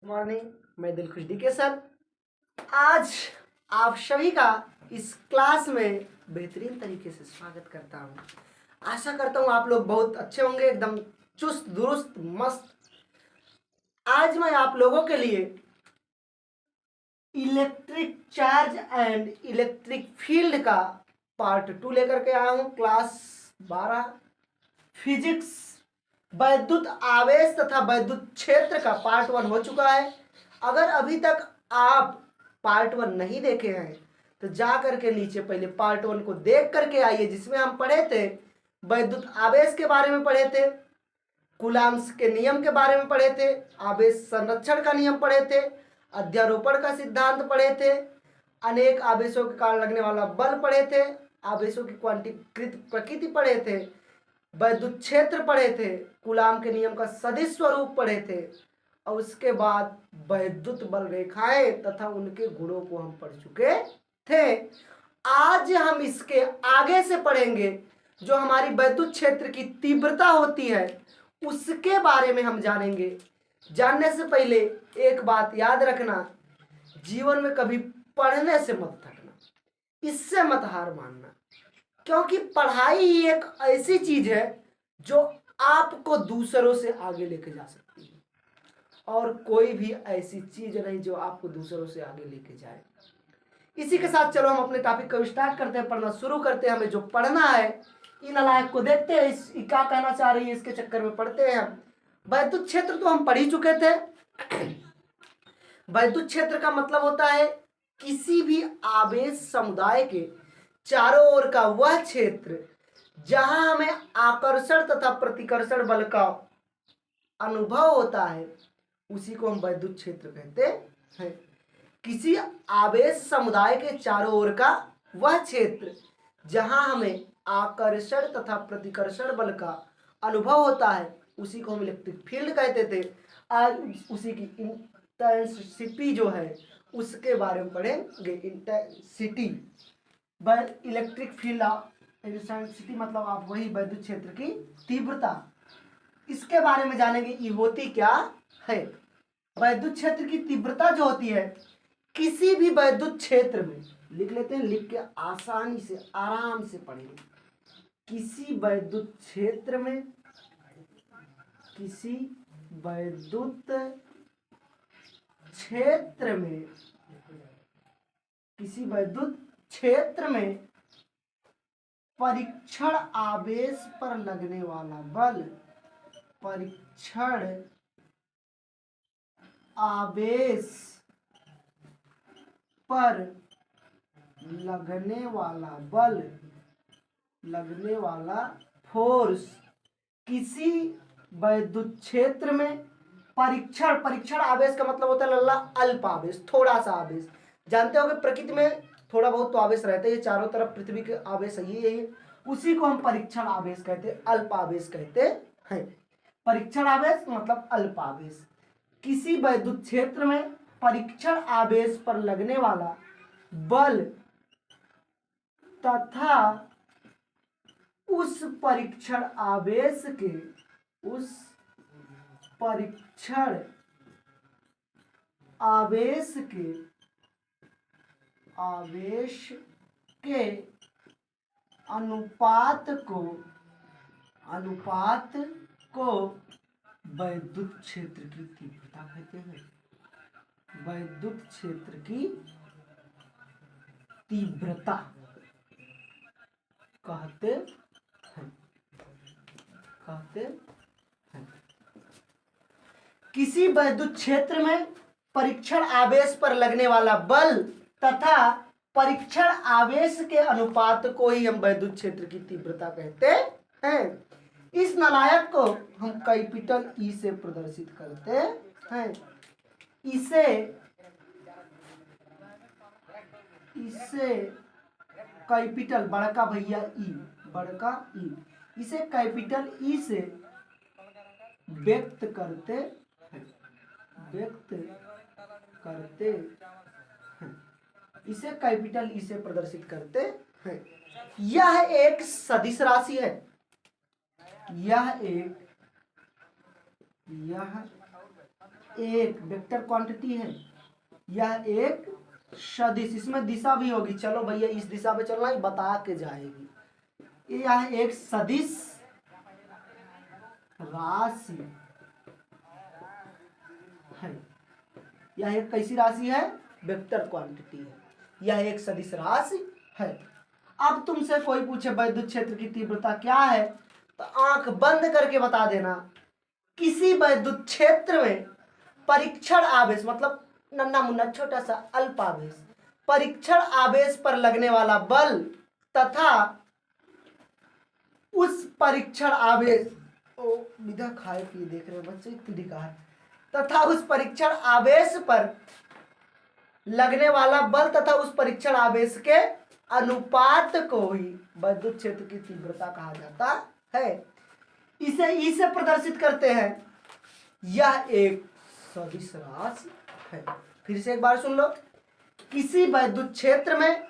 Morning. मैं Dilkhush DK sir आज आप सभी का इस क्लास में बेहतरीन तरीके से स्वागत करता हूँ। आशा करता हूँ आप लोग बहुत अच्छे होंगे, एकदम चुस्त दुरुस्त मस्त। आज मैं आप लोगों के लिए electric charge and electric field का पार्ट 2 लेकर के आया हूँ। क्लास 12 फिजिक्स वैद्युत आवेश तथा वैद्युत क्षेत्र का पार्ट 1 हो चुका है। अगर अभी तक आप पार्ट 1 नहीं देखे हैं तो जा करके नीचे पहले पार्ट 1 को देख करके आइए, जिसमें हम पढ़े थे वैद्युत आवेश के बारे में पढ़े थे, कूलाम्स के नियम के बारे में पढ़े थे, आवेश संरक्षण का नियम पढ़े थे, अध्यारोपण का सिद्धांत पढ़े थे, अनेक आवेशों के कारण लगने वाला बल पढ़े थे, आवेशों की क्वांटीकृत प्रकृति पढ़े थे, वैद्युत क्षेत्र पढ़े थे, कूलाम के नियम का सदिश स्वरूप पढ़े थे, और उसके बाद वैद्युत बल रेखाएं तथा उनके गुणों को हम पढ़ चुके थे। आज हम इसके आगे से पढ़ेंगे, जो हमारी वैद्युत क्षेत्र की तीव्रता होती है उसके बारे में हम जानेंगे। जानने से पहले एक बात याद रखना, जीवन में कभी पढ़ने से मत थकना, इससे मत हार मानना, क्योंकि पढ़ाई ही एक ऐसी चीज है जो आपको दूसरों से आगे लेके जा सकती है, और कोई भी ऐसी चीज नहीं जो आपको दूसरों से आगे लेके जाए। इसी के साथ चलो हम अपने टॉपिक को स्टार्ट करते हैं, पढ़ना शुरू करते हैं। हमें जो पढ़ना है, इन नालायक को देखते हैं, इस क्या कहना चाह रही है इसके चक्कर में पढ़ते हैं हम। वैद्युत क्षेत्र तो हम पढ़ ही चुके थे। वैद्युत क्षेत्र का मतलब होता है किसी भी आवेश समुदाय के चारों ओर का वह क्षेत्र जहां हमें आकर्षण तथा प्रतिकर्षण बल का अनुभव होता है, उसी को हम वैद्युत क्षेत्र कहते हैं। किसी आवेश समुदाय के चारों ओर का वह क्षेत्र जहां हमें आकर्षण तथा प्रतिकर्षण बल का अनुभव होता है, उसी को हम इलेक्ट्रिक फील्ड कहते थे। आज उसी की इंटेंसिटी जो है उसके बारे में पढ़ेंगे। इंटेंसिटी इलेक्ट्रिक फील्ड, इंटेंसिटी मतलब आप वही वैद्युत क्षेत्र की तीव्रता, इसके बारे में जानेंगे। ये होती क्या है? वैद्युत क्षेत्र की तीव्रता जो होती है, किसी भी वैद्युत क्षेत्र में, लिख लेते हैं, लिख के आसानी से आराम से पढ़ेंगे। किसी वैद्युत क्षेत्र में, किसी वैद्युत क्षेत्र में, किसी वैद्युत क्षेत्र में परीक्षण आवेश पर लगने वाला बल, परीक्षण आवेश पर लगने वाला बल, लगने वाला फोर्स, किसी वैद्युत क्षेत्र में परीक्षण आवेश का मतलब होता है लल्ला अल्प आवेश, थोड़ा सा आवेश। जानते हो कि प्रकृति में थोड़ा बहुत तो आवेश रहता है, ये चारों तरफ पृथ्वी के आवेश यही, उसी को हम परीक्षण आवेश कहते हैं, अल्प आवेश कहते हैं। परीक्षण आवेश मतलब अल्प आवेश। किसी वैद्युत क्षेत्र में परीक्षण आवेश पर लगने वाला बल तथा उस परीक्षण आवेश के, उस परीक्षण आवेश के, आवेश के अनुपात को वैद्युत क्षेत्र की तीव्रता कहते हैं। वैद्युत क्षेत्र की तीव्रता कहते हैं। किसी वैद्युत क्षेत्र में परीक्षण आवेश पर लगने वाला बल तथा परीक्षण आवेश के अनुपात को ही हम वैद्युत क्षेत्र की तीव्रता कहते हैं। इस नालायक को हम कैपिटल ई से प्रदर्शित करते हैं। इसे कैपिटल बड़का भैया ई, बड़का ई, इसे कैपिटल ई से व्यक्त करते हैं, इसे कैपिटल ई से प्रदर्शित करते हैं। यह एक सदिश राशि है, यह एक वेक्टर क्वांटिटी है, यह एक सदिश, इसमें दिशा भी होगी, चलो भैया इस दिशा पे चलना है, बता के जाएगी। यह एक सदिश राशि है, यह एक कैसी राशि है, वेक्टर क्वांटिटी है, यह एक सदिश राशि है। अब तुमसे कोई पूछे वैद्युत क्षेत्र की तीव्रता क्या है, तो आंख बंद करके बता देना। किसी वैद्युत क्षेत्र में परीक्षण आवेश, मतलब नन्ना मुन्ना छोटा सा अल्प आवेश, परीक्षण आवेश पर लगने वाला बल तथा उस परीक्षण आवेश, ओ विधा खाए पिए देख रहे बच्चे तरीका है, तथा उस परीक्षण आवेश पर लगने वाला बल तथा उस परीक्षण आवेश के अनुपात को ही वैद्युत क्षेत्र की तीव्रता कहा जाता है। इसे ई से प्रदर्शित करते हैं। यह एक सदिश राशि है। फिर से एक बार सुन लो। किसी वैद्युत क्षेत्र में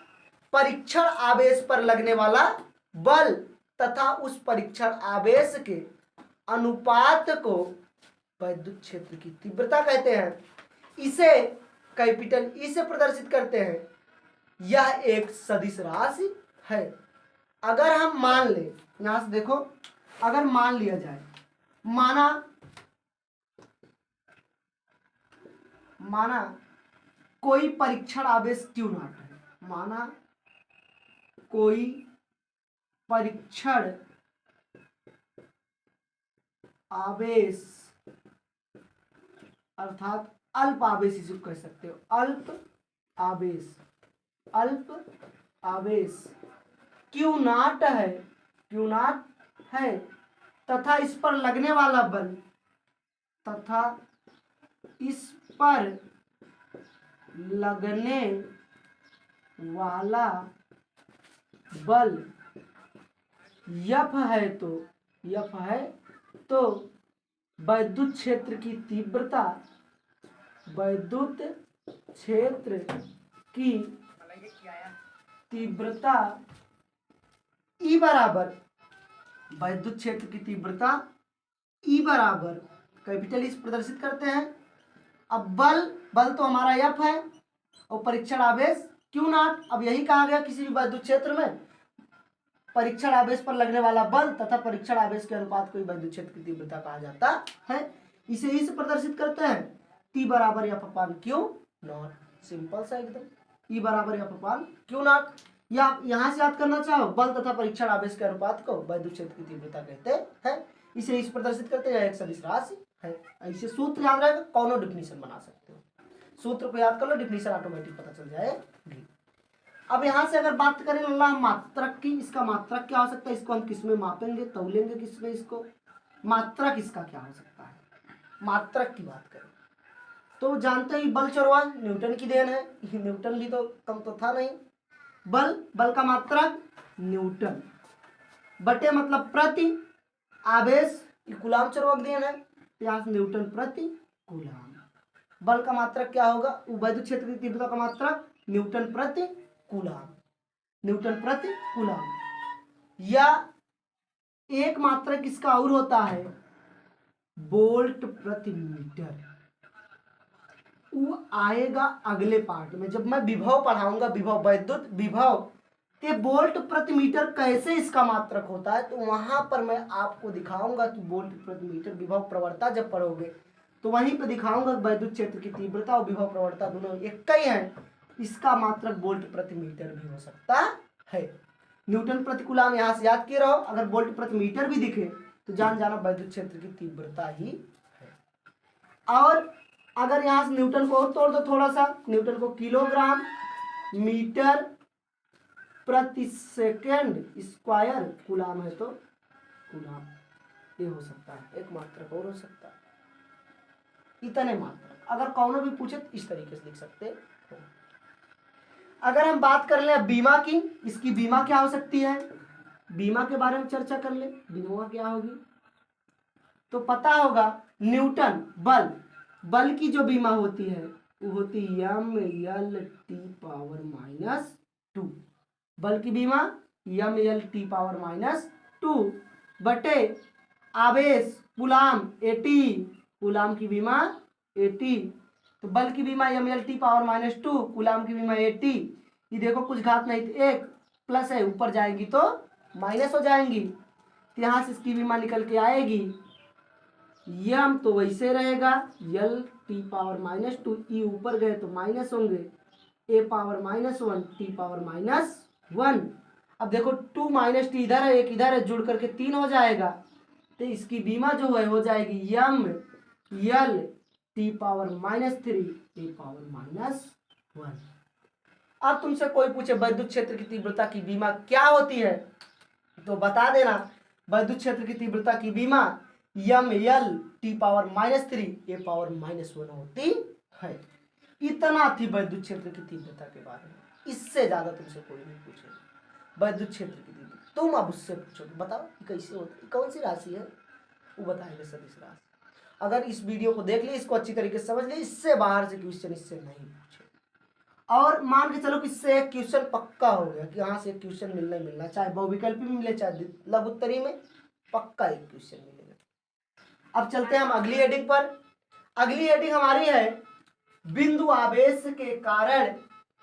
परीक्षण आवेश पर लगने वाला बल तथा उस परीक्षण आवेश के अनुपात को वैद्युत क्षेत्र की तीव्रता कहते हैं। इसे कैपिटल ई से प्रदर्शित करते हैं। यह एक सदिश राशि है। अगर हम मान ले, यहां से देखो, अगर मान लिया जाए, माना कोई परीक्षण आवेश क्यू नॉट है, माना कोई परीक्षण आवेश अर्थात अल्प आवेश इसे कह सकते हो, अल्प आवेश क्यू नॉट है तथा इस पर लगने वाला बल यफ है तो वैद्युत क्षेत्र की तीव्रता ई बराबर, वैद्युत क्षेत्र की तीव्रता ई बराबर कैपिटल ई प्रदर्शित करते हैं। अब बल तो हमारा एफ है और परीक्षण आवेश क्यू नॉट। अब यही कहा गया किसी भी वैद्युत क्षेत्र में परीक्षण आवेश पर लगने वाला बल तथा परीक्षण आवेश के अनुपात को वैद्युत क्षेत्र की तीव्रता कहा जाता है। इसे इस प्रदर्शित करते हैं। टी बराबर F upon Q not, simple सा एकदम। ई बराबर एफ अपान क्यू नॉट, या यहां से याद करना चाहो, बल तथा परीक्षण आवेश के अनुपात को वैद्युत क्षेत्र की तीव्रता कहते हैं। इसे इस प्रदर्शित करते हैं, एक सदिश राशि है। ऐसे सूत्र याद रहेगा, कौनो डिफिनीशन बना सकते हो। सूत्र को याद कर लो, डिफिनीशन ऑटोमेटिक पता चल जाएगी। अब यहां से अगर बात करें अल्लाह मात्रक की, इसका मात्रक क्या हो सकता है, इसको हम किसमें मापेंगे, तौलेंगे किसमें, इसको मात्रक इसका क्या हो सकता है। मात्रक की बात करें तो जानते ही बल चौरवा न्यूटन की देन है, न्यूटन भी तो कम तो था नहीं। बल का मात्रक न्यूटन बटे मतलब प्रति आवेश कूलाम चौरवा देन है, यहाँ न्यूटन प्रति कूलाम। बल का मात्रक क्या होगा, वैद्युत क्षेत्र की तीव्रता का मात्रक न्यूटन प्रति कूलाम। या एक मात्रक इसका और होता है वोल्ट प्रति मीटर। वो आएगा अगले पार्ट में, जब मैं विभव पढ़ाऊंगा, वैद्युत विभव के वोल्ट प्रति मीटर कैसे इसका मात्रक होता है, तो वहां पर मैं आपको दिखाऊंगा कि वोल्ट प्रति मीटर विभव प्रवणता जब पढ़ोगे तो वहीं पर दिखाऊंगा वैद्युत क्षेत्र की तीव्रता और विभव प्रवणता दोनों एक ही है, इसका मात्रक वोल्ट प्रति मीटर भी हो सकता है। न्यूटन प्रति कूलाम यहाँ से याद किए रहो। अगर वोल्ट प्रति मीटर भी दिखे तो जान जाना वैद्युत क्षेत्र की तीव्रता ही है। और अगर यहाँ से न्यूटन को और तोड़ दो थोड़ा सा, न्यूटन को किलोग्राम मीटर प्रति सेकेंड स्क्वायर, कूलाम है तो कूलाम, ये हो सकता है। एक मात्रक और हो सकता है, इतने मात्रक अगर कौन भी पूछे तो इस तरीके से लिख सकते हो। अगर हम बात कर ले बीमा की, इसकी बीमा क्या हो सकती है, बीमा के बारे में चर्चा कर ले। बीमा क्या होगी तो पता होगा, न्यूटन बल की जो बीमा होती है वो होती mL/T⁻²। बल की बीमा mL/T⁻² बटे आवेश कूलाम AT, कूलाम की बीमा 80, तो बल की बीमा mLT पावर -2, कूलाम की बीमा 80। ये देखो कुछ घात नहीं, तो एक प्लस है, ऊपर जाएंगी तो माइनस हो जाएंगी, तो यहाँ से इसकी बीमा निकल के आएगी यम तो वैसे रहेगा LT पावर -2, ई ऊपर गए तो माइनस होंगे, ए पावर -1, टी पावर -1। अब देखो 2 - टी इधर है, एक इधर है, जुड़ करके 3 हो जाएगा, तो इसकी बीमा जो है हो जाएगी यम यल टी पावर -3, ए पावर -1। अब तुमसे कोई पूछे विद्युत क्षेत्र की तीव्रता की बीमा क्या होती है, तो बता देना विद्युत क्षेत्र की तीव्रता की बीमा यम यल टी पावर -3, ए पावर -1 होती है। इतना थी विद्युत क्षेत्र की तीव्रता के बारे में, इससे ज्यादा तुमसे कोई नहीं पूछेगा विद्युत क्षेत्र की तीव्रता। तुम अब उससे पूछोगे बताओ कैसे होती है, कौन सी राशि है, वो बताएंगे सदिश राशि। अगर इस वीडियो को देख ली, इसको अच्छी तरीके से समझ ली, इससे बाहर से क्वेश्चन इससे नहीं पूछे। और मान के चलो कि इससे एक क्वेश्चन पक्का हो गया कि यहाँ से एक क्वेश्चन मिलना, चाहे बहुविकल्पी में मिले चाहे लघु उत्तरी में, पक्का एक क्वेश्चन मिलेगा। अब चलते हैं हम अगली हेडिंग पर। अगली हेडिंग हमारी है बिंदु आवेश के कारण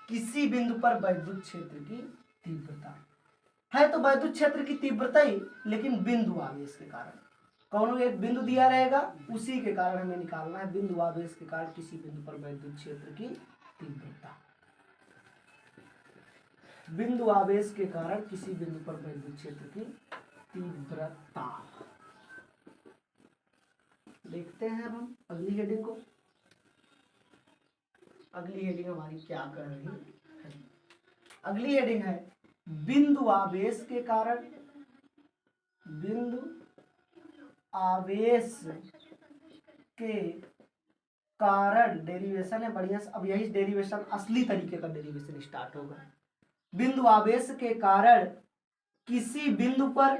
किसी बिंदु पर विद्युत क्षेत्र की तीव्रता है। तो विद्युत क्षेत्र की तीव्रता ही, लेकिन बिंदु आवेश के कारण, कौन एक बिंदु दिया रहेगा उसी के कारण हमें निकालना है बिंदु आवेश के कारण किसी बिंदु पर विद्युत क्षेत्र की तीव्रता। बिंदु आवेश के कारण किसी बिंदु पर विद्युत क्षेत्र की तीव्रता। देखते हैं अब हम अगली हेडिंग को। अगली हेडिंग हमारी क्या कर रही है, अगली हेडिंग है बिंदु आवेश के कारण, बिंदु आवेश के कारण, डेरिवेशन है बढ़िया से, अब यही डेरिवेशन असली तरीके का डेरिवेशन स्टार्ट होगा। बिंदु आवेश के कारण किसी बिंदु पर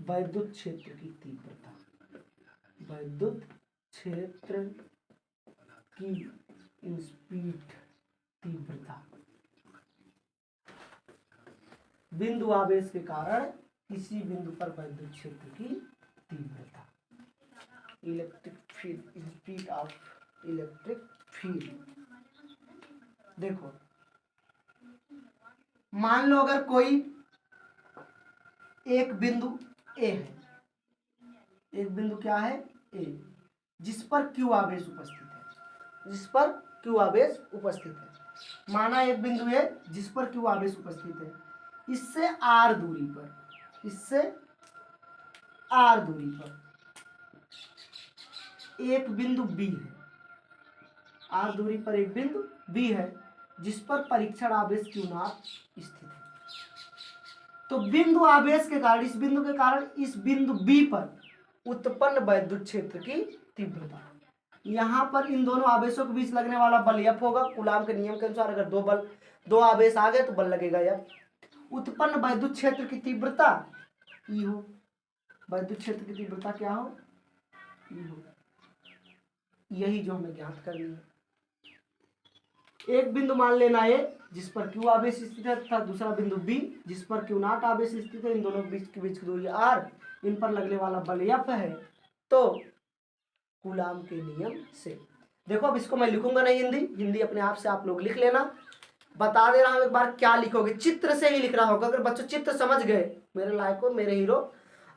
विद्युत क्षेत्र की तीव्रता, विद्युत क्षेत्र की स्पीड तीव्रता। बिंदु आवेश के कारण किसी बिंदु पर विद्युत क्षेत्र की तीव्रता, electric field, speed of electric field. देखो मान लो अगर कोई एक बिंदु ए है, एक बिंदु क्या है ए, जिस पर क्यू आवेश उपस्थित है, जिस पर क्यू आवेश उपस्थित है। माना एक बिंदु है जिस पर क्यू आवेश उपस्थित है, इससे आर दूरी पर, इससे आर दूरी पर एक बिंदु बी है, आर दूरी पर एक बिंदु बी है जिस पर परीक्षण आवेश क्यू नॉट स्थित है। तो बिंदु आवेश के कारण, इस बिंदु के कारण इस बिंदु बी पर उत्पन्न विद्युत क्षेत्र की तीव्रता, यहाँ पर इन दोनों आवेशों के बीच लगने वाला बल F होगा। कूलाम के नियम के अनुसार अगर दो आवेश आ गए तो बल लगेगा F। उत्पन्न विद्युत क्षेत्र की तीव्रता E हो, विद्युत क्षेत्र की तीव्रता क्या हो, E हो। यही जो हमें ज्ञात करनी है। एक बिंदु मान लेना ए जिस पर क्यू आवेश स्थित है, तथा दूसरा बिंदु बी जिस पर क्यू नॉट आवेश स्थित है। इन दोनों के बीच की दूरी r, इन पर लगने वाला बल F है। तो कूलाम के नियम से देखो, अब इसको मैं लिखूंगा नहीं, हिंदी अपने आप से आप लोग लिख लेना। बता दे रहा हूं एक बार क्या लिखोगे, चित्र से ही लिखना होगा। अगर बच्चों चित्र समझ गए, मेरे लायको मेरे हीरो,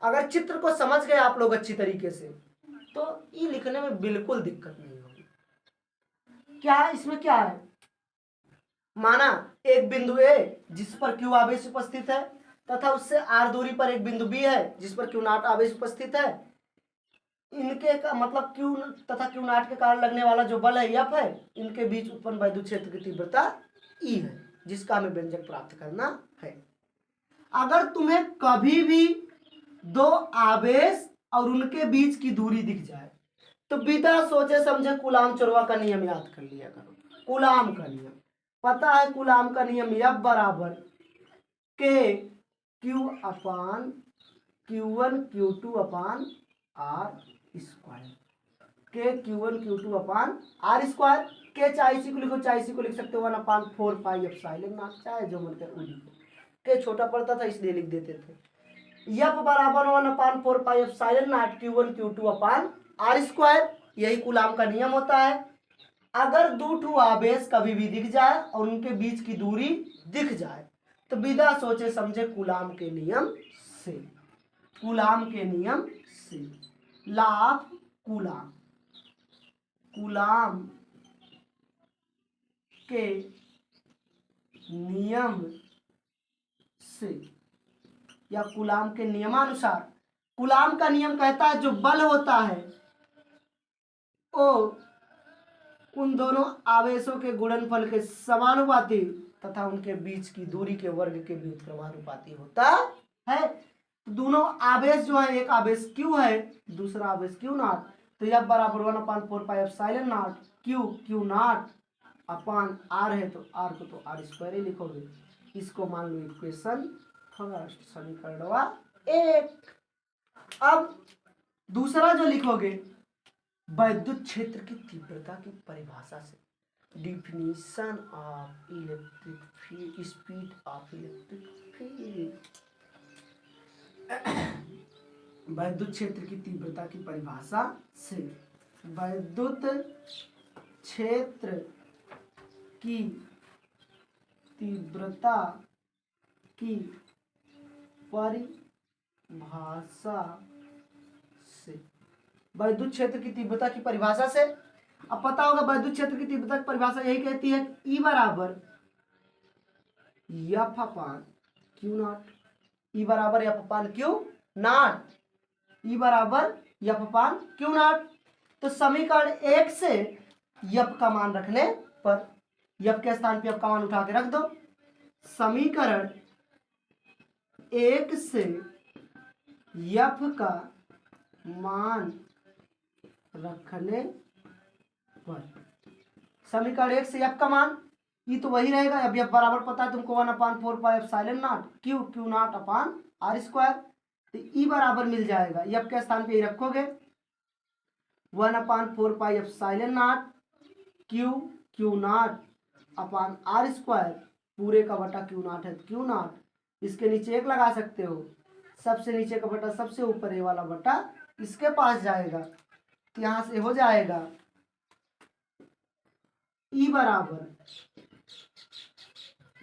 अगर चित्र को समझ गए आप लोग अच्छी तरीके से, तो ये लिखने में बिल्कुल दिक्कत नहीं होगी। क्या है इसमें, क्या है, माना एक बिंदु ए जिस पर क्यू आवेश उपस्थित है, तथा उससे आर दूरी पर एक बिंदु बी है जिस पर क्यू नॉट आवेश उपस्थित है। इनके का मतलब क्यू तथा क्यू नॉट के कारण लगने वाला जो बल है F है, इनके बीच उत्पन्न विद्युत क्षेत्र की तीव्रता E है, जिसका हमें व्यंजक प्राप्त करना है। अगर तुम्हें कभी भी दो आवेश और उनके बीच की दूरी दिख जाए तो बिना सोचे समझे कूलाम चोरवा का नियम याद कर लिया करो। कूलाम का नियम पता है, कूलाम का नियम F बराबर के क्यू अपान Q1 Q2 अपान R स्क्वायर, के Q1 Q2 अपान R स्क्वायर। के चाहे इसी को लिखो चाहे इसी को लिख सकते हो, 1/4 पाई एप्सिलॉन नॉट, चाहे जो मन करे वो लिखो। के छोटा पड़ता था इसलिए लिख देते थे। F बराबर 1/4 pi epsilon not Q1 Q2 upon R square. यही कूलाम का नियम होता है। अगर दो ठो आवेश कभी भी दिख जाए और उनके बीच की दूरी दिख जाए तो बिना सोचे समझे कूलाम के नियम से, कूलाम के नियम से, लॉ ऑफ कूलाम, कूलाम के नियम से या कूलाम के नियमानुसार। कूलाम का नियम कहता है जो बल होता है वो उन दोनों आवेशों के गुणनफल के समानुपाती तथा उनके बीच की दूरी के वर्ग के व्युत्क्रमानुपाती होता है। दोनों आवेश जो है, एक आवेश Q है, दूसरा आवेश Q नॉट, तो F बराबर 1/4 pi epsilon not Q not upon R है तो R को तो R स्क्वायर ही लिखोगे। इसको मान लो इक्वेशन फर्स्ट, समीकरण 1। अब दूसरा जो लिखोगे वैद्युत क्षेत्र की तीव्रता की परिभाषा से, definition of electric field, speed of electric field. वैद्युत क्षेत्र की तीव्रता की परिभाषा से, वैद्युत क्षेत्र की तीव्रता की परिभाषा से, वैद्युत क्षेत्र की तीव्रता की परिभाषा से। अब पता होगा वैद्युत क्षेत्र की तीव्रता की परिभाषा यही कहती है E बराबर F upon Q not, E बराबर F upon Q not, E बराबर F अपान Q नॉट। तो समीकरण 1 से F का मान रखने पर, F के स्थान पे F का मान उठा के रख दो। समीकरण 1 से F का मान रखने पर, समीकरण 1 से F का मान, ये तो वही रहेगा। अब F बराबर पता है तुमको 1/4 pi epsilon not Q not upon R square, तो E बराबर मिल जाएगा, F के स्थान पे ही रखोगे 1/4 pi epsilon not Q not upon R square, पूरे का बटा Q नॉट है Q नॉट, इसके नीचे 1 लगा सकते हो, सबसे नीचे का बटा सबसे ऊपर ये वाला बटा इसके पास जाएगा, तो यहां से हो जाएगा E बराबर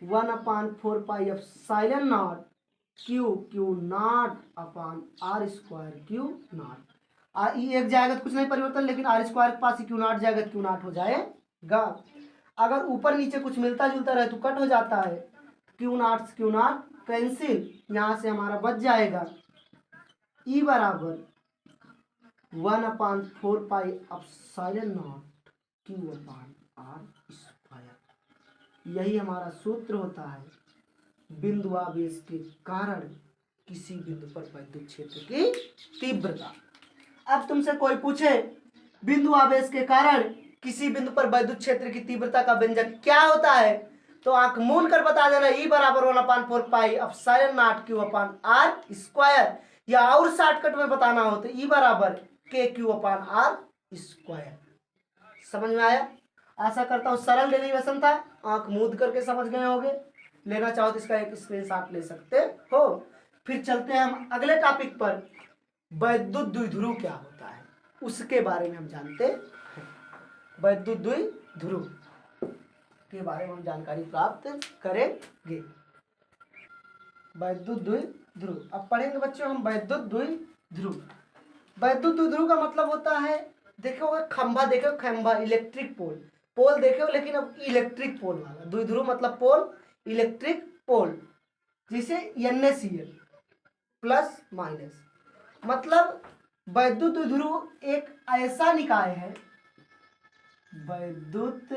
1/4 pi epsilon not Q not upon R square Q not. E एक जाएगा तो कुछ नहीं परिवर्तन, लेकिन R स्क्वायर के पास ही Q नॉट जाएगा, Q नॉट हो जाएगा। अगर ऊपर नीचे कुछ मिलता जुलता रहे तो कट हो जाता है, Q नॉट कैंसिल, यहां से हमारा बच जाएगा E बराबर 1/4 pi epsilon not Q upon R square. यही हमारा सूत्र होता है बिंदु आवेश के कारण किसी बिंदु पर वैद्युत क्षेत्र की तीव्रता। अब तुमसे कोई पूछे बिंदु आवेश के कारण किसी बिंदु पर वैद्युत क्षेत्र की तीव्रता का व्यंजक क्या होता है, तो आंख मूंद कर बता देना E बराबर 1/4 pi epsilon not Q upon R square, या और शॉर्टकट में बताना हो तो E बराबर KQ अपान R स्क्वायर। समझ में आया? आशा करता हूँ सरल डेरिवेशन था, आंख मूंद करके समझ गए होंगे। लेना चाहो तो इसका एक स्क्रीनशॉट ले सकते हो। फिर चलते हैं हम अगले टॉपिक पर, वैद्युत द्विध्रुव क्या होता है उसके बारे में हम जानते हैं। वैद्युत द्विध्रुव के बारे में हम जानकारी प्राप्त करेंगे। वैद्युत द्विध्रुव अब पढ़ेंगे बच्चों हम वैद्युत द्विध्रुव। वैद्युत द्विध्रुव का मतलब होता है, देखो खंभा, देखो खंभा इलेक्ट्रिक पोल, पोल देखो लेकिन अब इलेक्ट्रिक पोल वाला, द्विध्रुव मतलब पोल, इलेक्ट्रिक पोल, जिसे NaCl प्लस माइनस, मतलब वैद्युत द्विध्रुव एक ऐसा निकाय है, वैद्युत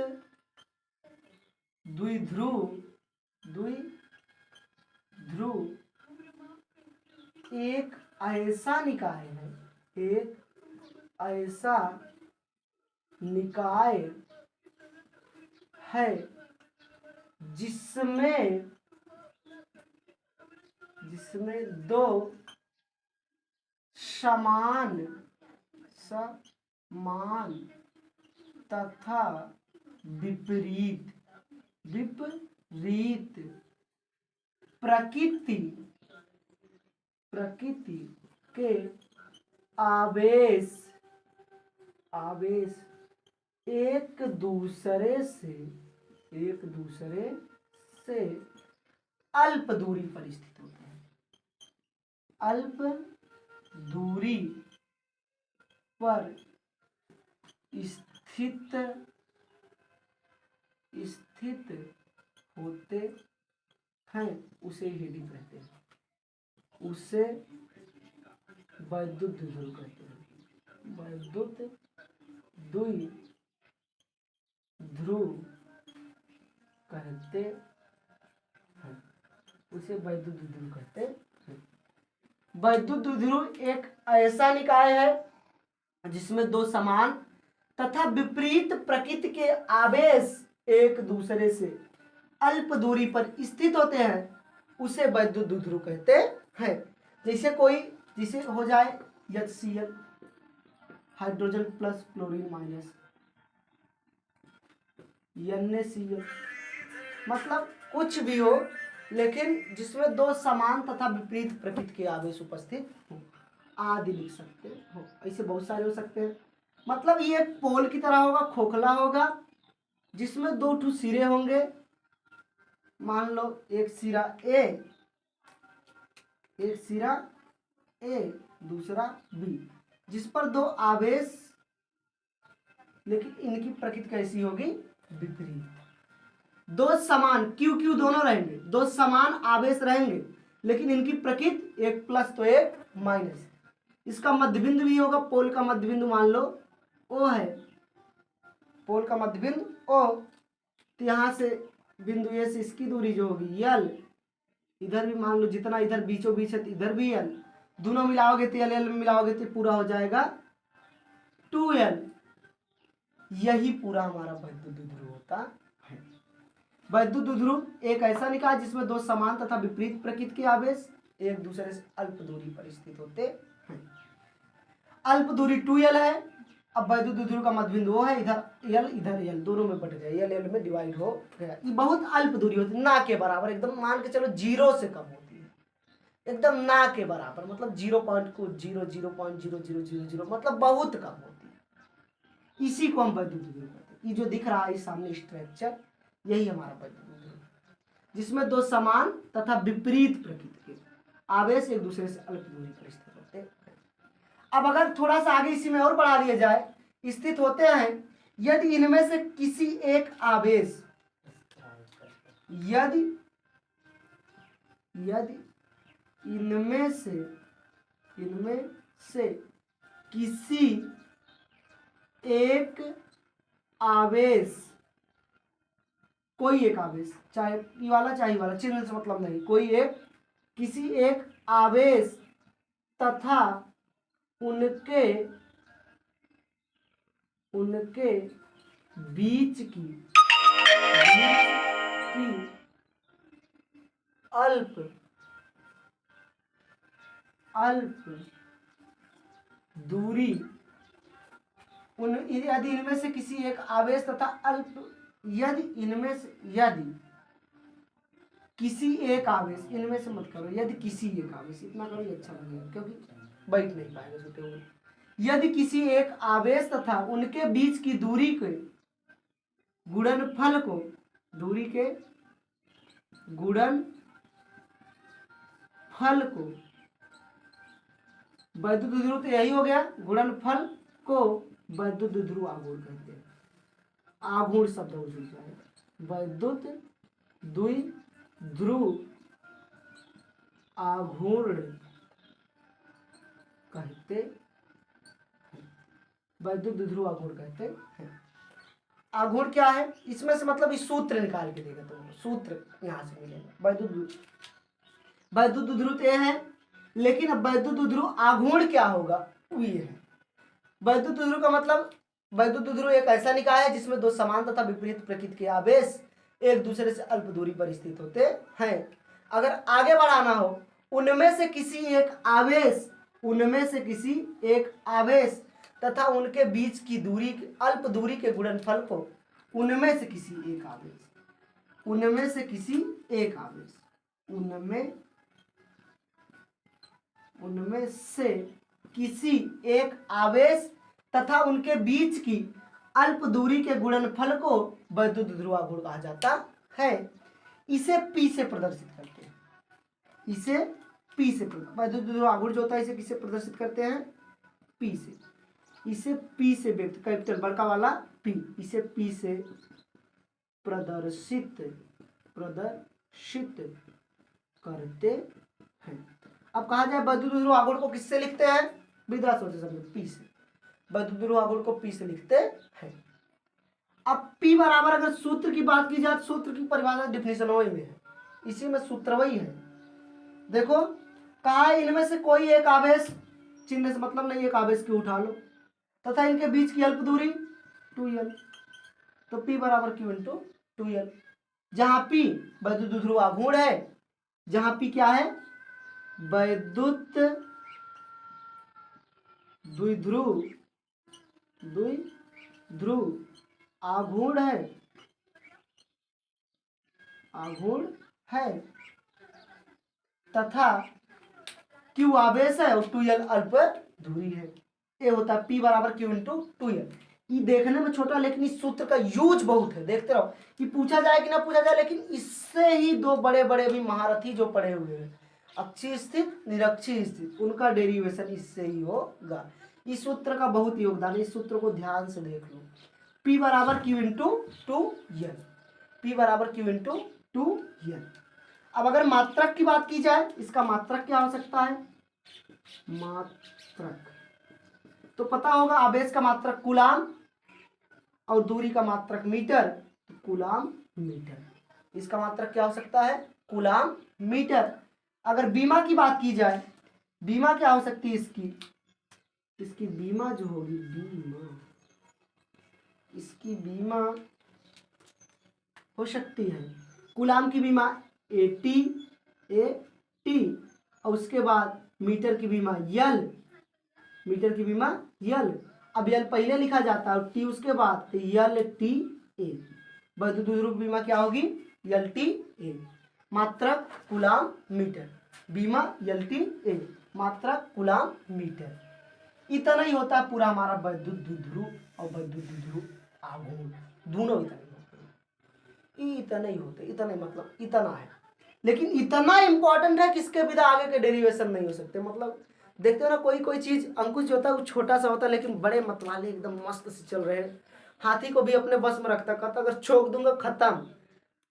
द्विध्रुव एक ऐसा निकाय है, एक ऐसा निकाय है जिसमें दो समान तथा विपरीत प्रकृति प्रकृति के आवेश एक दूसरे से अल्प दूरी पर स्थित होते हैं। अल्प दूरी पर स्थित होते हैं उसे हेडिंग कहते हैं, उसे वैद्युत द्विध्रुव कहते हैं। वैद्युत द्विध्रुव कहते हैं, उसे वैद्युत द्विध्रुव कहते हैं। वैद्युत द्विध्रुव एक ऐसा निकाय है जिसमें दो समान तथा विपरीत प्रकृति के आवेश एक दूसरे से अल्प दूरी पर स्थित होते हैं, उसे वैद्युत द्विध्रुव कहते हैं। जैसे हो जाए HCl, hydrogen plus chlorine minus, NaCl, मतलब कुछ भी हो लेकिन जिसमें दो समान तथा विपरीत प्रकृति के आवेश उपस्थित हो, आदि लिख सकते हो। ऐसे बहुत सारे हो सकते हैं। मतलब ये एक पोल की तरह होगा, खोखला होगा, जिसमें दो ठो सिरे होंगे। मान लो एक सिरा ए दूसरा बी, जिस पर दो आवेश, लेकिन इनकी प्रकृति कैसी होगी? विपरीत। दो समान Q दोनों रहेंगे, दो समान आवेश रहेंगे, लेकिन इनकी प्रकृति एक प्लस तो एक माइनस। इसका मध्यबिंदु भी होगा, पोल का मध्यबिंदु मान लो O है, पोल का मध्यबिंदु O, तो यहाँ से बिंदु A से इसकी दूरी जो होगी L, इधर भी मान लो जितना इधर बीचों बीच है तो इधर भी L, दोनों मिलाओगे तो L में मिलाओगे तो पूरा हो जाएगा 2L। यही पूरा हमारा वैद्युत द्विध्रुव होता है। वैद्युत द्विध्रुव एक ऐसा निकाय जिसमें दो समान तथा विपरीत प्रकृति के आवेश एक दूसरे से अल्प दूरी पर स्थित होते हैं। अल्प दूरी 2L है। अब वैद्युत द्विध्रुव का मध्यबिंदु वो है, इधर L दोनों में बट गया, L में डिवाइड हो गया। ये बहुत अल्प दूरी होती है, ना के बराबर, एकदम मान के चलो 0 से कम होती है, एकदम ना के बराबर, मतलब 0.000000, मतलब बहुत कम होती है। इसी को हम वैद्युत द्विध्रुव कहते हैं। ये जो दिख रहा है सामने स्ट्रक्चर, यही हमारा वैद्युत द्विध्रुव, जिसमें दो समान तथा विपरीत प्रकृति के आवेश एक दूसरे से अल्प दूरी पर स्थित होते हैं। अब अगर थोड़ा सा आगे इसी में और बढ़ा लिया जाए, स्थित होते हैं यदि इनमें से किसी एक आवेश, यदि इनमें से किसी एक आवेश, कोई एक आवेश, चाहे ये वाला चाहे वाला, चिन्ह से मतलब नहीं, कोई एक, किसी एक आवेश तथा उनके बीच की अल्प दूरी, यदि इनमें से किसी एक आवेश तथा यदि किसी एक आवेश, इनमें से मत करो, यदि किसी एक आवेश, इतना करो ये अच्छा लगेगा क्योंकि बैठ नहीं पाएगा सोते हुए। यदि किसी एक आवेश तथा उनके बीच की दूरी के गुणनफल को, दूरी के गुणनफल को, वैद्युत द्विध्रुव तो यही हो गया, गुणनफल को वैद्युत द्विध्रुव आघूर्ण कहते हैं। आघूर्ण शब्द हो जाएगा, वैद्युत द्विध्रुव आघूर्ण कहते हैं, वैद्युत द्विध्रुव आघूर्ण कहते हैं। आघूर्ण क्या है? इसमें से मतलब इस सूत्र निकाल के देगा, तो सूत्र यहां से मिलेगा। वैद्युत द्विध्रुव ये है, लेकिन अब वैद्युत द्विध्रुव आघूर्ण क्या होगा ये है। वैद्युत द्विध्रुव का मतलब, वैद्युत द्विध्रुव एक ऐसा निकाय है जिसमें दो समान तथा विपरीत प्रकृति के आवेश एक दूसरे से अल्प दूरी पर स्थित होते हैं। अगर आगे बढ़ाना हो, उनमें से किसी एक आवेश तथा उनके बीच की दूरी, अल्प दूरी के गुणनफल को उनमें से किसी एक आवेश उनमें से किसी एक आवेश तथा उनके बीच की अल्प दूरी के गुणनफल को वैद्युत ध्रुवागुण कहा जाता है। इसे P से प्रदर्शित करते हैं। इसे P से वैद्युत ध्रुवागुण जो होता है इसे किससे प्रदर्शित करते हैं? P से। इसे P से व्यक्त, कैपिटल बड़का वाला P, इसे P से प्रदर्शित करते हैं। अब कहा जाए वैद्युत ध्रुवागुण को किससे लिखते हैं? विद्युत सोचे समझो, P से। वैद्युत ध्रुवागुण को P से लिखते हैं। अब P बराबर अगर सूत्र की बात की जाए तो सूत्र की परिभाषा डिफिनेशन वही में है, इसी में सूत्र वही है। देखो कहा इनमें से कोई एक आवेश, चिन्ह से मतलब नहीं, एक आवेश की उठा लो तथा इनके बीच की अल्प दूरी 2l, तो P बराबर Q इंटू 2l, जहां P वैद्युत ध्रुवागुण है, जहां P क्या है? वैद्युत द्विध्रुव आघूर्ण है तथा Q आवेश है और 2l अल्प दूरी है। ये होता है P बराबर Q इंटू 2l। ये देखने में छोटा लेकिन इस सूत्र का यूज बहुत है, देखते रहो। ये पूछा जाए कि ना पूछा जाए, लेकिन इससे ही दो बड़े बड़े भी महारथी जो पढ़े हुए हैं, अक्षीय स्थित निरक्षीय स्थित, उनका डेरिवेशन इससे ही होगा। इस सूत्र का बहुत योगदान है, इस सूत्र को ध्यान से देख लो। P बराबर Q इंटू 2l, P बराबर Q इंटू 2l। अब अगर मात्रक की बात की जाए, इसका मात्रक क्या हो सकता है? मात्रक तो पता होगा, आवेश का मात्रक कूलाम और दूरी का मात्रक मीटर, तो कूलाम मीटर। इसका मात्रक क्या हो सकता है? Coulomb metre. अगर बीमा की बात की जाए, बीमा क्या हो सकती है इसकी बीमा जो होगी, इसकी बीमा हो सकती है, कूलाम की बीमा AT और उसके बाद मीटर की बीमा L, अब L पहले लिखा जाता है और T उसके बाद, तो LTA। वैद्युत ध्रुव बीमा क्या होगी? LTA। मात्रक कूलाम मीटर, बीमा LTA, मात्रक कूलाम मीटर। इतना ही होता है पूरा हमारा वैद्युत द्विध्रुव और वैद्युत द्विध्रुव आघूर्ण, दोनों इतना ही होते, इतना मतलब इतना है। लेकिन इतना इंपॉर्टेंट है कि इसके बिना आगे के डेरिवेशन नहीं हो सकते। मतलब देखते हो ना, कोई चीज अंकुश जो होता है वो छोटा सा होता है, लेकिन बड़े मतवाले एकदम मस्त से चल रहे हैं। हाथी को भी अपने बस में रखता, कहता अगर छोक दूंगा खत्म,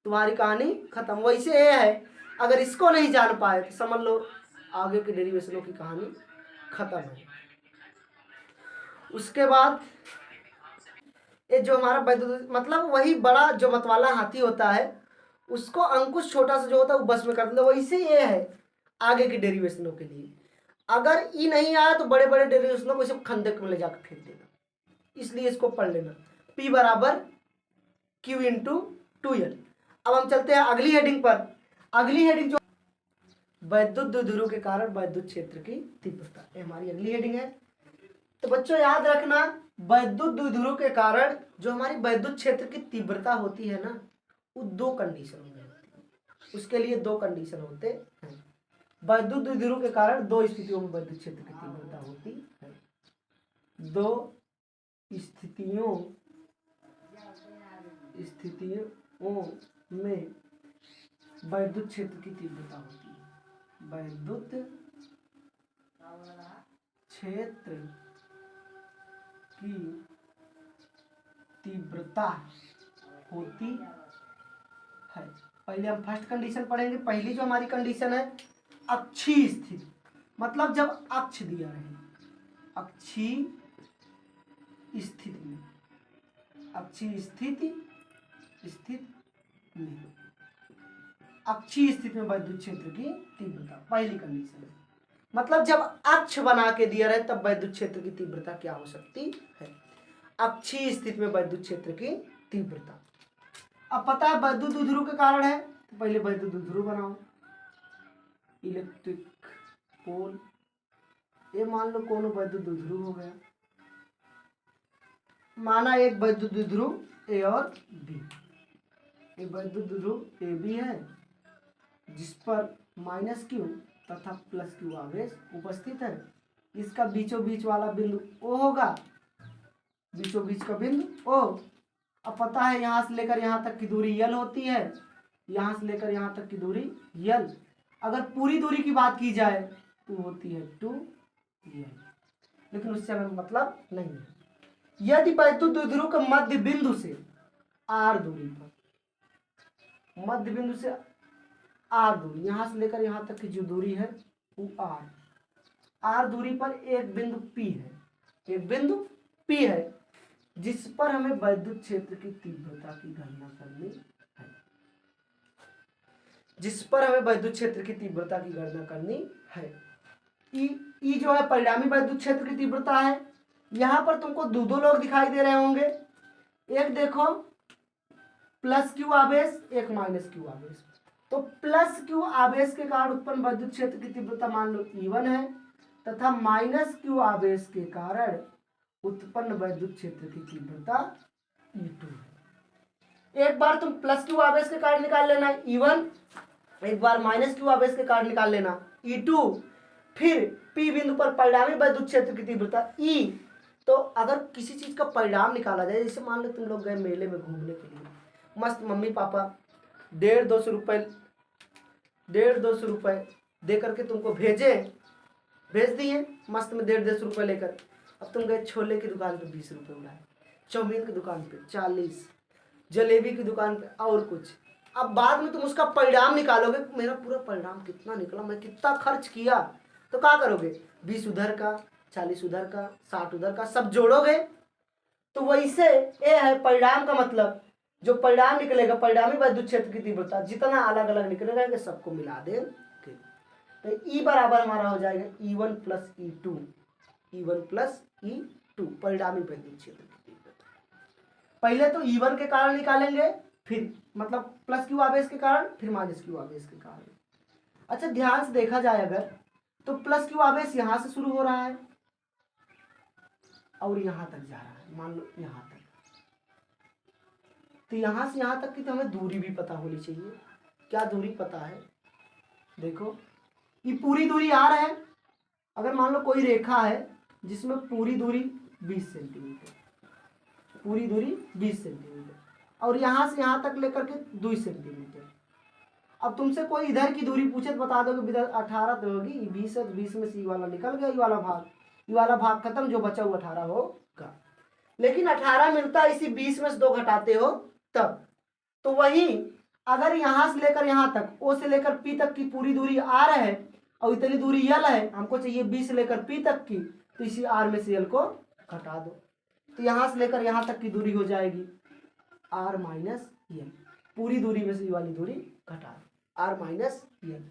तुम्हारी कहानी खत्म। वैसे ये है, अगर इसको नहीं जान पाए तो समझ लो आगे के डेरिवेशनों की कहानी खत्म है। उसके बाद ये जो हमारा वैद्युत, मतलब वही बड़ा जो मतवाला हाथी होता है उसको अंकुश छोटा सा जो होता है वो बस में कर देता। वैसे ये है आगे के डेरिवेशनों के लिए, अगर ई नहीं आया तो बड़े बड़े डेरिवेशनों को सिर्फ खंडक में ले जाकर फेंक देना। इसलिए इसको पढ़ लेना, P बराबर Q इंटू 2l। अब हम चलते हैं अगली हेडिंग पर। अगली हेडिंग जो वैद्युत द्विध्रुव के कारण वैद्युत क्षेत्र की तीव्रता, ये हमारी अगली हेडिंग है। तो बच्चों याद रखना, वैद्युत द्विध्रुव के कारण जो हमारी वैद्युत क्षेत्र की तीव्रता होती है ना, वो दो कंडीशन में होती है। उसके लिए दो कंडीशन होते हैं। वैद्युत द्विध्रुव के कारण दो स्थितियों में वैद्युत क्षेत्र की तीव्रता होती है। दो स्थितियों में वैद्युत क्षेत्र की तीव्रता होती है। वैद्युत क्षेत्र की तीव्रता होती है। पहले हम फर्स्ट कंडीशन पढ़ेंगे। पहली जो हमारी कंडीशन है, अक्षीय स्थिति, मतलब जब अक्ष दिया रहे, अक्षीय स्थिति में, अक्षीय स्थिति में वैद्युत क्षेत्र की तीव्रता पहली कंडीशन है। मतलब जब अक्ष बना के दिया रहे तब वैद्युत क्षेत्र की तीव्रता क्या हो सकती है? अक्षीय स्थिति में वैद्युत क्षेत्र की तीव्रता। अब पता है वैद्युत द्विध्रुव के कारण है, तो पहले वैद्युत द्विध्रुव बनाओ। इलेक्ट्रिक पोल, ये मान लो कौन वैद्युत द्विध्रुव हो गया, माना एक वैद्युत द्विध्रुव A और B। एक वैद्युत द्विध्रुव AB है जिस पर -Q तथा प्लस क्यू आवेश उपस्थित है। इसका बीचों बीच वाला बिंदु ओ होगा, बीचों बीच का बिंदु ओ। अब पता है यहाँ से लेकर यहाँ तक की दूरी यल होती है, यहाँ से लेकर यहाँ तक की दूरी यल। अगर पूरी दूरी की बात की जाए तो होती है 2यल, लेकिन उससे हमें मतलब नहीं है। यदि वैद्युत द्विध्रुव के मध्य बिंदु से आर दूरी पर, मध्य बिंदु से आर दूरी, यहाँ से लेकर यहाँ तक की जो दूरी है वो आर दूरी पर एक बिंदु पी है, एक बिंदु पी है जिस पर हमें वैद्युत क्षेत्र की तीव्रता की गणना करनी है, जिस पर हमें वैद्युत क्षेत्र की तीव्रता की गणना करनी है। ई जो है परिणामी वैद्युत क्षेत्र की तीव्रता है। यहाँ पर तुमको दो लोग दिखाई दे रहे होंगे, एक देखो प्लस क्यू आवेश, एक माइनस क्यू आवेश। तो प्लस क्यू आवेश के कारण उत्पन्न वैद्युत क्षेत्र की तीव्रता मान लो E1 है, तथा माइनस क्यू आवेश के कारण उत्पन्न वैद्युत क्षेत्र की तीव्रता E2 है। एक बार तुम प्लस क्यू आवेश के कारण निकाल लेना E1, एक बार माइनस क्यू आवेश के कारण निकाल लेना E2, फिर P बिंदु पर परिणामी वैद्युत क्षेत्र की तीव्रता E। तो अगर किसी चीज का परिणाम निकाला जाए, जैसे मान लो तुम लोग गए मेले में घूमने के लिए, मस्त मम्मी पापा 150-200 रुपये दे करके तुमको भेज दिए मस्त में 150-150 रुपये लेकर। अब तुम गए छोले की दुकान पे 20 रुपये उड़ाए, चाउमीन की दुकान पे 40, जलेबी की दुकान पे और कुछ। अब बाद में तुम उसका परिणाम निकालोगे, मेरा पूरा परिणाम कितना निकला, मैं कितना खर्च किया, तो क्या करोगे? 20 उधर का, 40 उधर का, 60 उधर का, सब जोड़ोगे। तो वैसे ये है परिणाम का मतलब, जो परिणाम निकलेगा परिणामी वैद्युत क्षेत्र की तीव्रता जितना अलग अलग निकलेगा सबको मिला देंगे। तो E बराबर हमारा हो जाएगा E1 plus E2, E1 plus E2 परिणामी वैद्युत क्षेत्र की तीव्रता। पहले तो E1 के कारण निकालेंगे, फिर मतलब प्लस क्यू आवेश के कारण, फिर माइनस क्यू आवेश के कारण। अच्छा ध्यान से देखा जाए अगर, तो प्लस क्यू आवेश यहां से शुरू हो रहा है और यहां तक जा रहा है, मान लो यहां तक। तो यहां से यहां तक की तो हमें दूरी भी पता होनी चाहिए। क्या दूरी पता है? देखो ये पूरी दूरी R है। अगर मान लो कोई रेखा है जिसमें पूरी दूरी 20 सेंटीमीटर, पूरी दूरी 20 सेंटीमीटर, और यहां से यहां तक लेकर के 2 सेंटीमीटर। अब तुमसे कोई इधर की दूरी पूछे तो बता दो कि इधर 18 तो होगी, 20 है, 20 में से ये वाला निकल गया, ये वाला भाग खत्म, जो बचा हुआ 18 होगा। लेकिन 18 मिलता है इसी 20 में से 2 घटाते हो तब। तो वही अगर यहां से लेकर यहां तक, O से लेकर P तक की पूरी दूरी R है और इतनी दूरी L है, हमको चाहिए B से लेकर P तक की, तो इसी R में से L को घटा दो। तो यहां से लेकर यहां तक की दूरी हो जाएगी R माइनस L, पूरी दूरी में से ये वाली दूरी घटा दो, R माइनस L।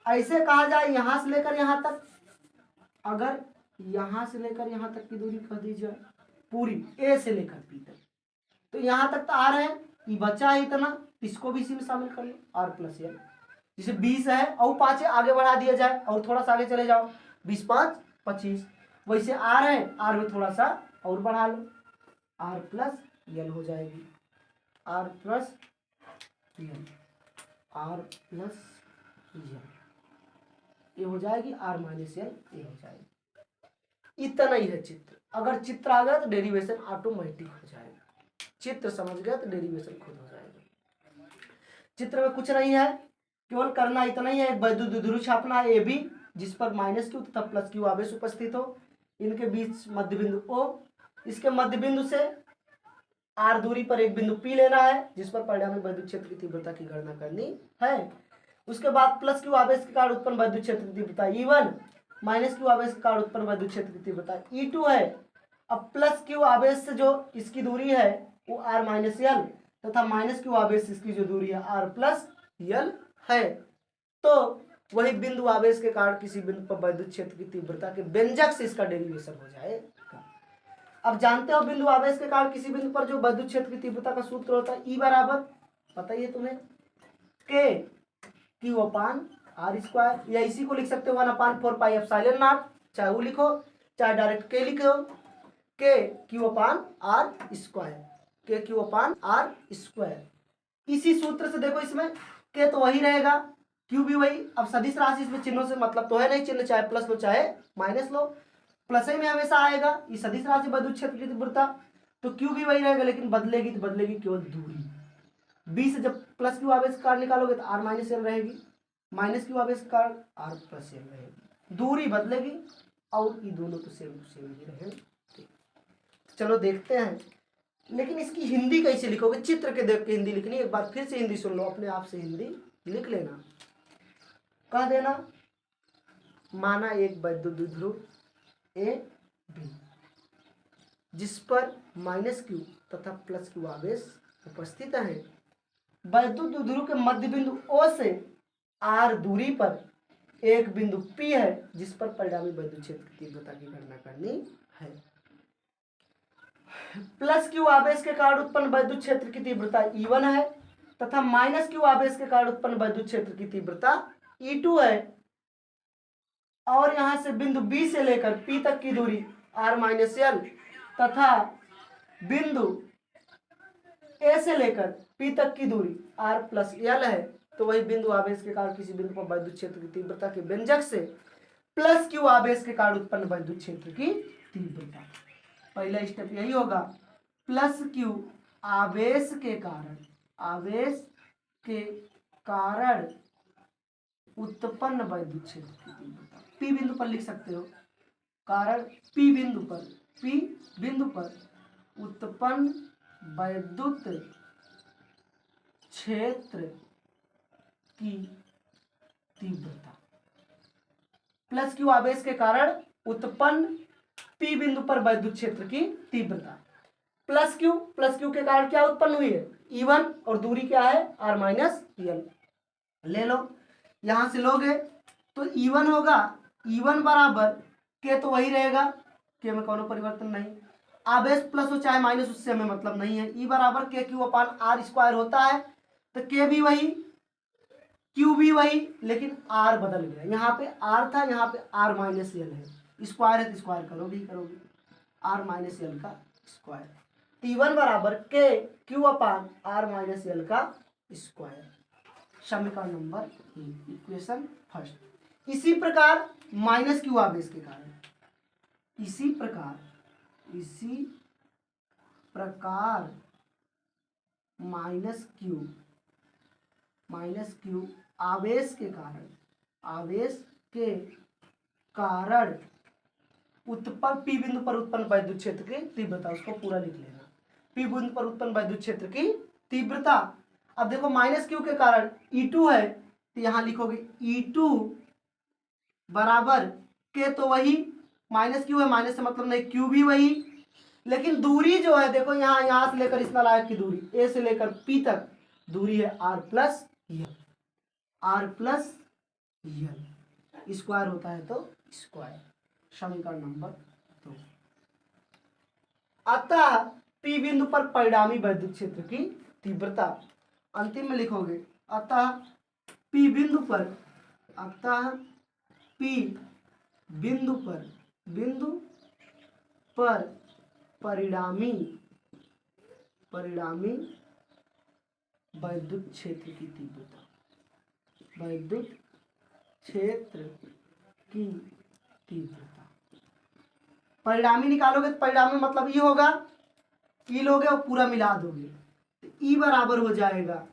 ऐसे कहा जाए यहां से लेकर यहां तक, अगर यहां से लेकर यहां तक की दूरी कह दी जाए पूरी A से लेकर P तक, तो यहां तक तो R है, ये बचा है इतना, इसको भी इसी में शामिल कर लो, R प्लस L। जैसे 20 है और 5 आगे बढ़ा दिया जाए और थोड़ा सा आगे चले जाओ, 20 5 25, वैसे R है, R में थोड़ा सा और बढ़ा लो, R प्लस L हो जाएगी, R plus L, R plus L, ये हो जाएगी R माइनस L, ये हो जाएगी। इतना ही है चित्र। अगर चित्र आ गया तो डेरिवेशन ऑटोमेटिक हो जाएगा, चित्र समझ गया तो डेरिवेशन खुद हो जाएगा। चित्र में कुछ नहीं है, केवल करना इतना ही है, एक वैद्युत द्विध्रुव छापना है AB, जिस पर माइनस क्यू तथा प्लस क्यू आवेश उपस्थित हो, इनके बीच मध्य बिंदु O, इसके मध्य बिंदु से R दूरी पर एक बिंदु P लेना है जिस पर परिणामी वैद्युत क्षेत्र की तीव्रता की गणना करनी है। उसके बाद प्लस क्यू आवेश के कारण उत्पन्न वैद्युत क्षेत्र की तीव्रता E1, माइनस क्यू आवेश के कारण उत्पन्न वैद्युत क्षेत्र की तीव्रता E2 है। अब प्लस क्यू आवेश से जो इसकी दूरी है वो R माइनस L, तथा माइनस क्यू आवेश से इसकी जो दूरी है R प्लस L है। तो वही बिंदु आवेश के कारण किसी बिंदु पर वैद्युत क्षेत्र की तीव्रता के व्यंजक से इसका डेरिवेशन हो जाएगा। अब जानते हो बिंदु आवेश के कारण किसी बिंदु पर जो वैद्युत क्षेत्र की तीव्रता का सूत्र होता है, E बराबर पता ही है तुम्हें, K Q upon R square, या इसी को लिख सकते हो 1/4 पाई एप्सिलॉन नॉट, चाहे वो लिखो चाहे डायरेक्ट K लिखो, K Q upon R square, K Q upon R square. इसी सूत्र से देखो इसमें K तो वही रहेगा, क्यू भी वही। अब सदिश राशि इसमें चिन्हों से मतलब तो है नहीं, चिन्ह चाहे प्लस लो चाहे माइनस लो, प्लस ही में हमेशा आएगा। ये सदिश राशि वैद्युत क्षेत्र की तीव्रता, तो क्यू भी वही रहेगा, लेकिन बदलेगी तो बदलेगी केवल दूरी। बी से जब प्लस क्यू आवेश कार्ड निकालोगे तो आर माइनस एल रहेगी, माइनस क्यू आवेश कार्ड आर प्लस एल रहेगी, दूरी बदलेगी और ये दोनों तो सेम ही रहेंगे। चलो देखते हैं, लेकिन इसकी हिंदी कैसे लिखोगे? चित्र के देख के हिंदी लिखनी। एक बार फिर से हिंदी सुन लो, अपने आप से हिंदी लिख लेना। कह देना माना एक वैद्युत द्विध्रुव ए बी जिस पर माइनस क्यू तथा प्लस क्यू आवेश उपस्थित है। वैद्युत द्विध्रुव के मध्य बिंदु ओ से आर दूरी पर एक बिंदु पी है जिस पर परिणामी वैद्युत क्षेत्र की तीव्रता की गणना करनी है। प्लस क्यू आवेश के कारण उत्पन्न वैद्युत क्षेत्र की तीव्रता E1 है तथा माइनस क्यू आवेश के कारण उत्पन्न वैद्युत क्षेत्र की तीव्रता E2 है। और यहां से बिंदु B से लेकर P तक की दूरी R माइनस एल तथा बिंदु A से लेकर P तक की दूरी R प्लस एल है। तो वही बिंदु आवेश के कारण किसी बिंदु पर वैद्युत क्षेत्र की तीव्रता के व्यंजक से प्लस क्यू आवेश के कारण उत्पन्न वैद्युत क्षेत्र की तीव्रता। पहला स्टेप यही होगा, प्लस क्यू आवेश के कारण उत्पन्न वैद्युत क्षेत्र की तीव्रता। पी बिंदु पर लिख सकते हो, कारण पी बिंदु पर उत्पन्न वैद्युत क्षेत्र की तीव्रता। प्लस क्यू आवेश के कारण उत्पन्न पी बिंदु पर वैद्युत क्षेत्र की तीव्रता। प्लस क्यू के कारण क्या उत्पन्न हुई है? E1 और दूरी क्या है? R minus L. ले लो, यहां से लोगे तो E1 होगा, E1 बराबर के तो वही रहेगा, के में कोनो परिवर्तन नहीं। आवेश प्लस हो चाहे माइनस उससे हमें मतलब नहीं है। E बराबर K Q upon R square होता है, तो के भी वही क्यू भी वही, लेकिन आर बदल गया। यहाँ पे आर था, यहाँ पे आर माइनस एल है, स्क्वायर है तो स्क्वायर करोगे ही करोगे, आर माइनस एल का स्क्वायर। T1 बराबर K Q upon R minus L का स्क्वायर। समीकरण नंबर इक्वेशन फर्स्ट। इसी प्रकार माइनस क्यू आवेश के कारण, इसी प्रकार माइनस क्यू आवेश के कारण उत्पन्न पी बिंदु पर उत्पन्न वैद्युत क्षेत्र की तीव्रता, उसको पूरा लिख लेना। पी बिंदु पर उत्पन्न वैद्युत क्षेत्र की तीव्रता। अब देखो माइनस क्यू के कारण E2 है, तो यहां लिखोगे E2 बराबर के तो वही, माइनस क्यू है, माइनस से मतलब नहीं, क्यू भी वही, लेकिन दूरी जो है देखो यहां से लेकर इस नालायक की दूरी ए से लेकर पी तक दूरी है R प्लस एल, स्क्वायर होता है तो स्क्वायर। समीकरण नंबर 2। अतः पी बिंदु पर परिणामी वैद्युत क्षेत्र की तीव्रता, अंतिम में लिखोगे अतः पी बिंदु पर परिणामी वैद्युत क्षेत्र की तीव्रता, वैद्युत क्षेत्र की तीव्रता। परिणामी निकालोगे तो परिणामी मतलब ये होगा, ई लोगे और पूरा मिला दोगे, ई बराबर हो जाएगा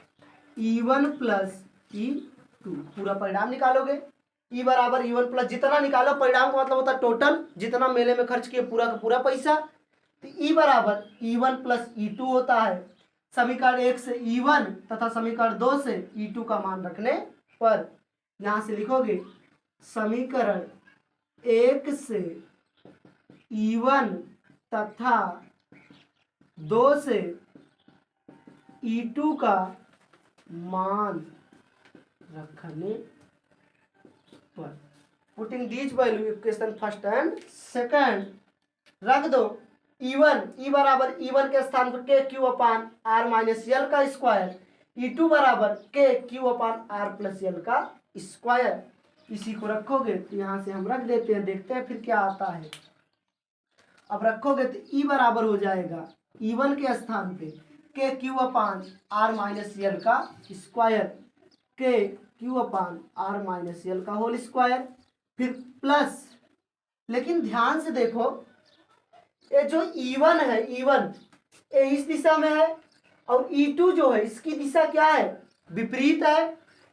E1 प्लस E2। पूरा परिणाम निकालोगे, ई बराबर E1 प्लस, जितना निकालो परिणाम का मतलब होता है टोटल, जितना मेले में खर्च किए पूरा का पूरा पैसा, तो ई बराबर E1 प्लस E2 होता है। समीकरण 1 से E1 तथा समीकरण 2 से E2 का मान रखने पर यहां से लिखोगे समीकरण 1 से E1 तथा 2 से E2 का मान रखने पर, putting these value equation first and second, रख दो। E1 ई बराबर E1 के स्थान पर K Q upon R minus L का स्क्वायर, E2 बराबर K Q upon R plus L का स्क्वायर। इसी को रखोगे तो यहाँ से हम रख देते हैं, देखते हैं फिर क्या आता है। अब रखोगे तो ई बराबर हो जाएगा E1 के स्थान पे K Q upon R minus L का square, K Q upon R minus L का होल स्क्वायर, फिर प्लस, लेकिन ध्यान से देखो ये जो E1 है, E1 ये इस दिशा में है और E2 जो है इसकी दिशा क्या है, विपरीत है,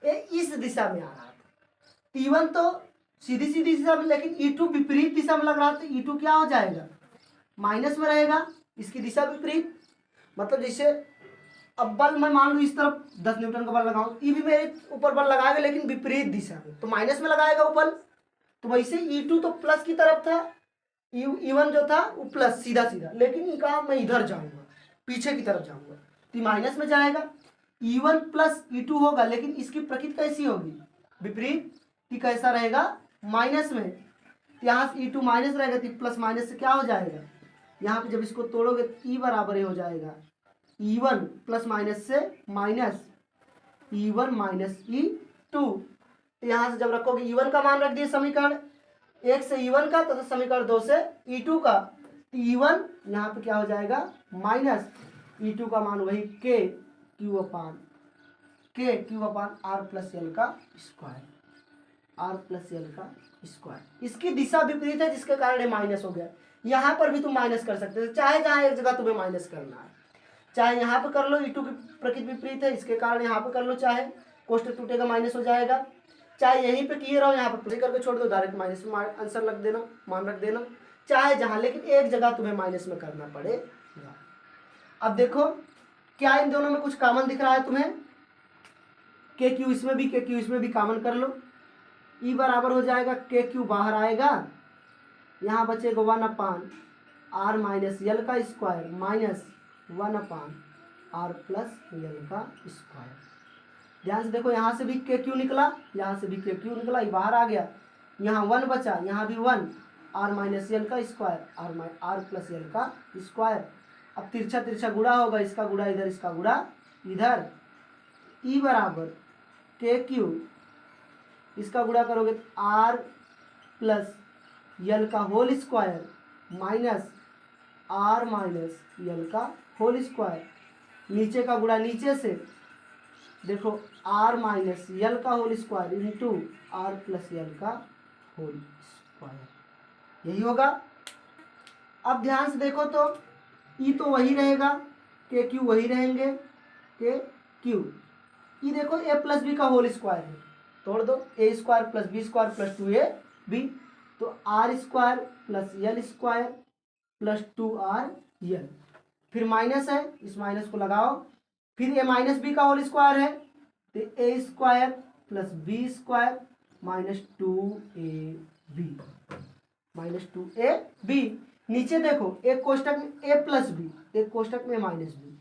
ये इस दिशा में आ रहा था। T1 तो सीधी सीधी दिशा में, लेकिन E2 विपरीत दिशा में लग रहा था, E2 क्या हो जाएगा, माइनस में रहेगा, इसकी दिशा विपरीत। मतलब जैसे अब बल मैं मान लूँ इस तरफ 10 न्यूटन का बल लगाऊं, ई भी मेरे ऊपर बल लगाएगा लेकिन विपरीत दिशा में, तो माइनस में लगाएगा वो बल। तो वैसे E2 तो प्लस की तरफ था, E1 जो था वो प्लस सीधा सीधा, लेकिन ई कहा मैं इधर जाऊंगा, पीछे की तरफ जाऊंगा, तो माइनस में जाएगा। E1 प्लस E2 होगा, लेकिन इसकी प्रकृति कैसी होगी, विपरीत, कि कैसा रहेगा, माइनस में। तो यहाँ से E2 माइनस रहेगा, तो प्लस माइनस से क्या हो जाएगा, यहाँ पे जब इसको तोड़ोगे तो E बराबर हो जाएगा E1 प्लस माइनस से माइनस E1 माइनस E2। तो यहाँ से जब रखोगे E1 का मान रख दिए समीकरण 1 से E1 का, तथा समीकरण 2 से E2 का, तो E1 यहाँ पे क्या हो जाएगा माइनस E2 का मान वही K Q upon R plus L का स्क्वायर, आर प्लस एल का स्क्वायर। इसकी दिशा विपरीत है जिसके कारण ये माइनस हो गया। यहाँ पर भी तुम माइनस कर सकते हो, चाहे जहाँ एक जगह तुम्हें माइनस करना है, चाहे यहाँ पे कर लो, E2 की प्रकृति विपरीत है इसके कारण यहाँ पे कर लो, चाहे कोष्टक टूटेगा माइनस हो जाएगा, चाहे यहीं पे किए रहो, यहाँ पे प्लस करके छोड़ दो, डायरेक्ट माइनस में आंसर रख देना, मान रख देना, चाहे जहाँ, लेकिन एक जगह तुम्हें माइनस में करना पड़ेगा। अब देखो क्या इन दोनों में कुछ कॉमन दिख रहा है तुम्हें, के क्यू इसमें भी, के क्यू इसमें भी कॉमन कर लो, ई बराबर हो जाएगा के क्यू बाहर आएगा, यहाँ बचेगा 1 अपान आर माइनस यल का square minus 1 upon R plus L का स्क्वायर। ध्यान से देखो यहाँ से भी के क्यू निकला, यहाँ से भी के क्यू निकला, ये बाहर आ गया, यहाँ 1 बचा, यहाँ भी 1, आर माइनस यल का स्क्वायर आर प्लस यल का स्क्वायर। अब तिरछा तिरछा गुणा होगा, इसका गुणा इधर, इसका गुणा इधर, ई बराबर के क्यू, इसका गुणा करोगे तो आर प्लस यल का whole square minus R minus L का होल स्क्वायर, नीचे का गुणा नीचे से, देखो आर माइनस यल का whole square into R plus L का होल स्क्वायर, यही होगा। अब ध्यान से देखो तो ई तो वही रहेगा, के क्यू वही रहेंगे, के क्यू, ई देखो ए प्लस बी का होल स्क्वायर है, तोड़ दो, A square plus B square plus 2ab, तो R square plus L square plus 2r L, फिर माइनस है, इस माइनस को लगाओ, फिर ए माइनस बी का होल स्क्वायर है, तो A square plus B square minus 2ab, minus 2ab। नीचे देखो एक कोष्टक में ए प्लस बी, एक कोष्टक में माइनस बी,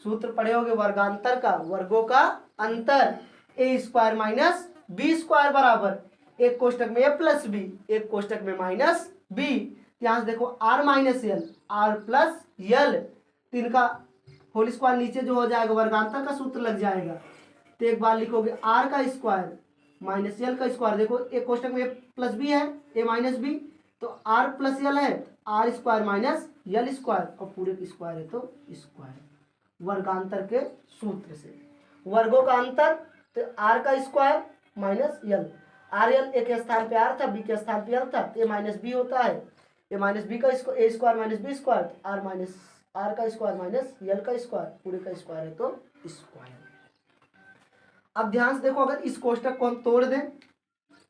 सूत्र पढ़े होगे वर्गांतर का, वर्गों का अंतर, A square minus B square बराबर एक कोष्टक में ए प्लस बी, एक कोष्टक में माइनस बी। यहाँ से देखो R minus L, R plus L, तो इनका होल स्क्वायर नीचे जो हो जाएगा वर्गांतर का सूत्र लग जाएगा, तो एक बार लिखोगे आर का स्क्वायर माइनस यल का स्क्वायर, देखो एक कोष्टक में ए प्लस बी है, ए माइनस बी, तो आर प्लस यल है, R square minus L square, और पूरे की स्क्वायर है तो स्क्वायर, वर्गांतर के सूत्र से, वर्गों का अंतर, तो आर का स्क्वायर माइनस यल, आर यल एक स्थान पे आर था, बी के स्थान पे यल था, ए माइनस बी होता है, ए माइनस बी का A square minus B square, R minus R का स्क्वायर माइनस यल का स्क्वायर, पूरे का स्क्वायर है तो स्क्वायर। अब ध्यान से देखो, अगर इस कोष्टक को हम तोड़ दें,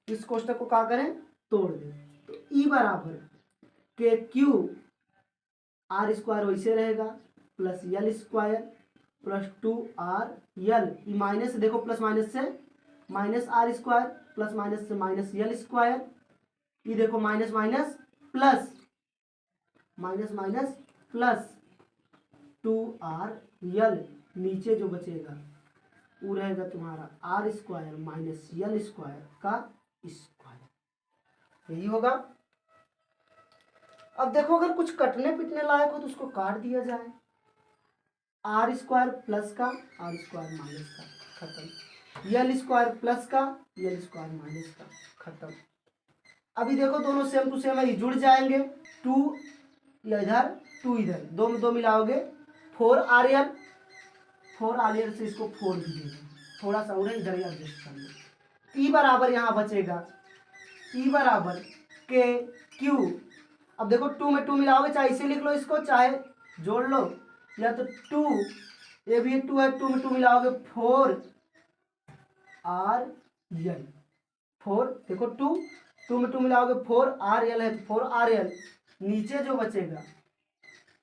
इस कोष्टक को क्या करें, तोड़ दें, तो ई बराबर के क्यू आर स्क्वायर वैसे रहेगा plus L square plus 2r L, ई माइनस देखो, प्लस माइनस से minus R square plus minus से माइनस यल स्क्वायर, ये देखो minus minus plus, minus minus plus 2r L, नीचे जो बचेगा वो रहेगा तुम्हारा R square minus L square का स्क्वायर, यही होगा। अब देखो अगर कुछ कटने पिटने लायक हो तो उसको काट दिया जाए, आर स्क्वायर प्लस का आर स्क्वायर माइनस का, खत्म, यल स्क्वायर प्लस का यल स्क्वायर माइनस का, खत्म। अभी देखो दोनों सेम टू सेम है, जुड़ जाएंगे, 2 इधर 2 इधर, दो में दो मिलाओगे 4r यल, 4r यल से इसको 4 दीजिएगा, थोड़ा सा उड़े इधर ही एडजस्ट कर लो, ई बराबर यहाँ बचेगा ई बराबर के क्यू। अब देखो 2 में 2 मिलाओगे, चाहे इसे लिख लो इसको, चाहे जोड़ लो, या तो 2 ये भी 2 है, 2 में 2 मिलाओगे 4 आर एल 4। देखो 2 में 2 मिलाओगे 4 आर एल है, तो 4 आर एल। नीचे जो बचेगा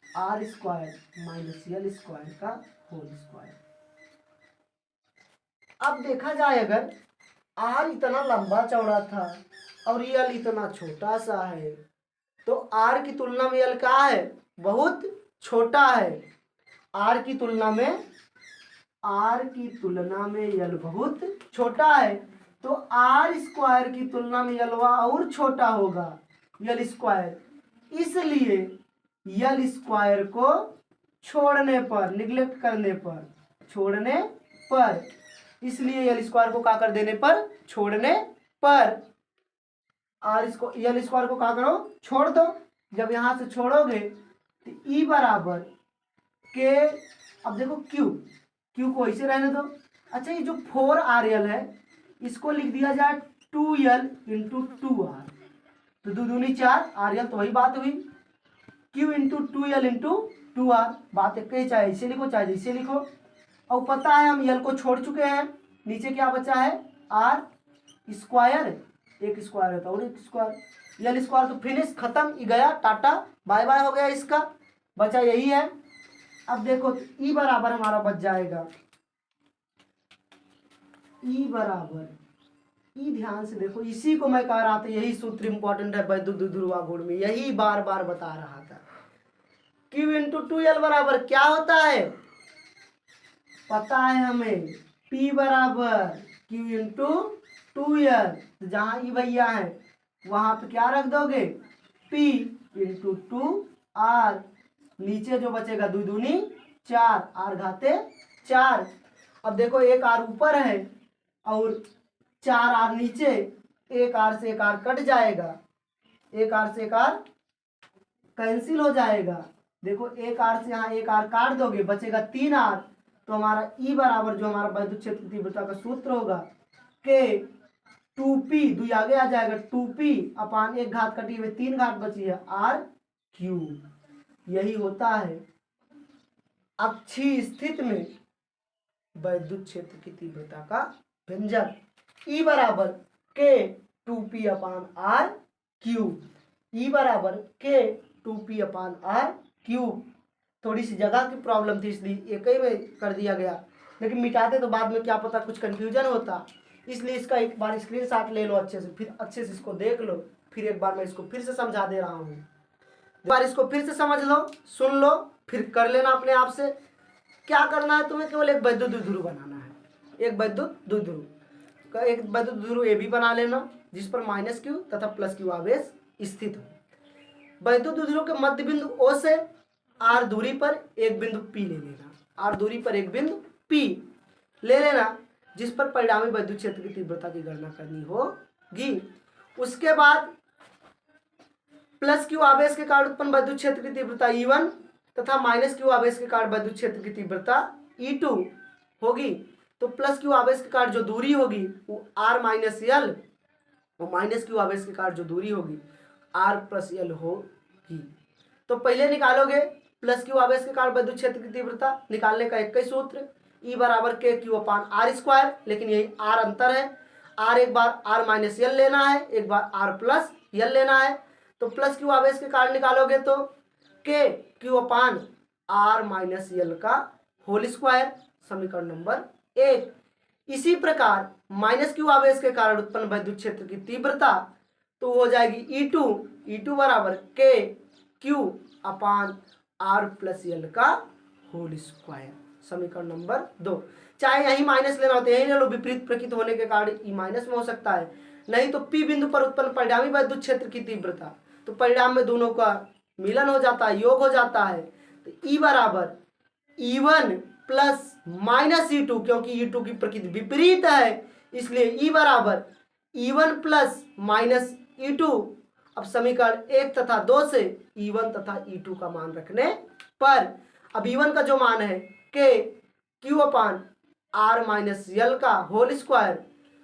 R square minus L square का होल स्क्वायर। अब देखा जाए अगर आर इतना लंबा चौड़ा था और एल इतना छोटा सा है, तो आर की तुलना में एल क्या है, बहुत छोटा है। आर की तुलना में एल बहुत छोटा है, तो आर स्क्वायर की तुलना में एल और छोटा होगा एल स्क्वायर। इसलिए एल स्क्वायर को छोड़ने पर, निग्लेक्ट करने पर, इसलिए एल स्क्वायर को क्या कर देने पर, छोड़ने पर, एल स्क्वायर को क्या करो, छोड़ दो। जब यहां से छोड़ोगे तो ई बराबर के, अब देखो क्यू को ऐसे रहने दो। अच्छा, ये जो 4 आर एल है इसको लिख दिया जाए 2l इंटू 2r, तो 2 दूनी 4 आर एल, तो वही बात हुई q into 2l into 2r। बात एक ही, चाहे इसे लिखो चाहे इसे लिखो। और पता है हम l को छोड़ चुके हैं, नीचे क्या बचा है आर स्क्वायर, एक स्क्वायर है तो और एक स्क्वायर, एल स्क्वायर तो फिनिश, खत्म, ये गया, टाटा बाय बाय हो गया, इसका बचा यही है। अब देखो ई बराबर हमारा बच जाएगा, ई बराबर, ई ध्यान से देखो, इसी को मैं कह रहा था, यही सूत्र इंपॉर्टेंट है वैद्युत द्विध्रुवा गुण में, यही बार बार बता रहा था। Q इंटू 2l बराबर क्या होता है, पता है हमें, P बराबर Q इंटू 2l। तो जहां ई भैया है वहां पे क्या रख दोगे, P इंटू 2r। नीचे जो बचेगा 2 दूनी 4 आर घाते 4। अब देखो एक आर ऊपर है और 4 आर नीचे, एक आर से एक आर कट जाएगा, एक आर से एक आर कैंसिल हो जाएगा। देखो एक आर से यहाँ एक आर काट दोगे, बचेगा 3 आर। तो हमारा ई बराबर, जो हमारा वैद्युत क्षेत्र की तीव्रता का सूत्र होगा, के 2p, 2 आगे आ जाएगा, 2p अपान 1 घात कटी हुई 3 घात बची है आर क्यू। यही होता है अक्षीय स्थिति में वैद्युत क्षेत्र की तीव्रता का व्यंजक। ई बराबर के 2p अपान आर क्यूब, ई बराबर के 2p अपान आर क्यूब। थोड़ी सी जगह की प्रॉब्लम थी इसलिए एक ही में कर दिया गया, लेकिन मिटाते तो बाद में क्या पता कुछ कंफ्यूजन होता, इसलिए इसका एक बार स्क्रीनशॉट ले लो अच्छे से, फिर अच्छे से इसको देख लो। फिर एक बार मैं इसको फिर से समझा दे रहा हूँ, एक बार इसको फिर से समझ लो, सुन लो, फिर कर लेना अपने आप से। क्या करना है तुम्हें, केवल एक वैद्युत द्विध्रुव बनाना है, एक वैद्युत द्विध्रुव का, एक वैद्युत द्विध्रुव ए भी बना लेना जिस पर माइनस क्यू तथा प्लस क्यू आवेश स्थित हो। वैद्युत द्विध्रुव के मध्य बिंदु ओ से आर दूरी पर एक बिंदु पी ले लेना, आर दूरी पर एक बिंदु पी ले लेना, जिस पर परिणामी वैद्युत क्षेत्र की तीव्रता की गणना करनी होगी। उसके बाद प्लस क्यू आवेश के कारण उत्पन्न वैद्युत क्षेत्र की तीव्रता E1 तथा माइनस क्यू आवेश के कारण वैद्युत क्षेत्र की तीव्रता E2 होगी। तो प्लस क्यू आवेश के कारण जो दूरी होगी वो R माइनस एल, और माइनस क्यू आवेश के कारण जो दूरी होगी R प्लस एल होगी। तो पहले निकालोगे प्लस क्यू आवेश के कारण वैद्युत क्षेत्र की तीव्रता, निकालने का एक ही सूत्र, E बराबर K Q upon R square, लेकिन यही R अंतर है, R एक बार R माइनस एल लेना है, एक बार R प्लस एल लेना है। तो प्लस क्यू आवेश के कारण निकालोगे तो K Q upon R minus L का होल स्क्वायर, समीकरण नंबर 1। इसी प्रकार माइनस क्यू आवेश के कारण उत्पन्न वैद्युत क्षेत्र की तीव्रता तो हो जाएगी E2 बराबर K Q upon R plus L का होल स्क्वायर, समीकरण नंबर 2। चाहे यही माइनस लेना होता है यही ले लो, विपरीत प्रकृति होने के कारण ई माइनस में हो सकता है, नहीं तो पी बिंदु पर उत्पन्न परिणामी वैद्युत क्षेत्र की तीव्रता, तो परिणाम में दोनों का मिलन हो जाता है, योग हो जाता है। तो ई बराबर E1 प्लस माइनस E2, क्योंकि E2 की प्रकृति विपरीत है इसलिए ई बराबर E1 प्लस माइनस E2। अब समीकरण 1 तथा 2 से E1 तथा E2 का मान रखने पर, अब E1 का जो मान है K Q upon R minus L का होल स्क्वायर,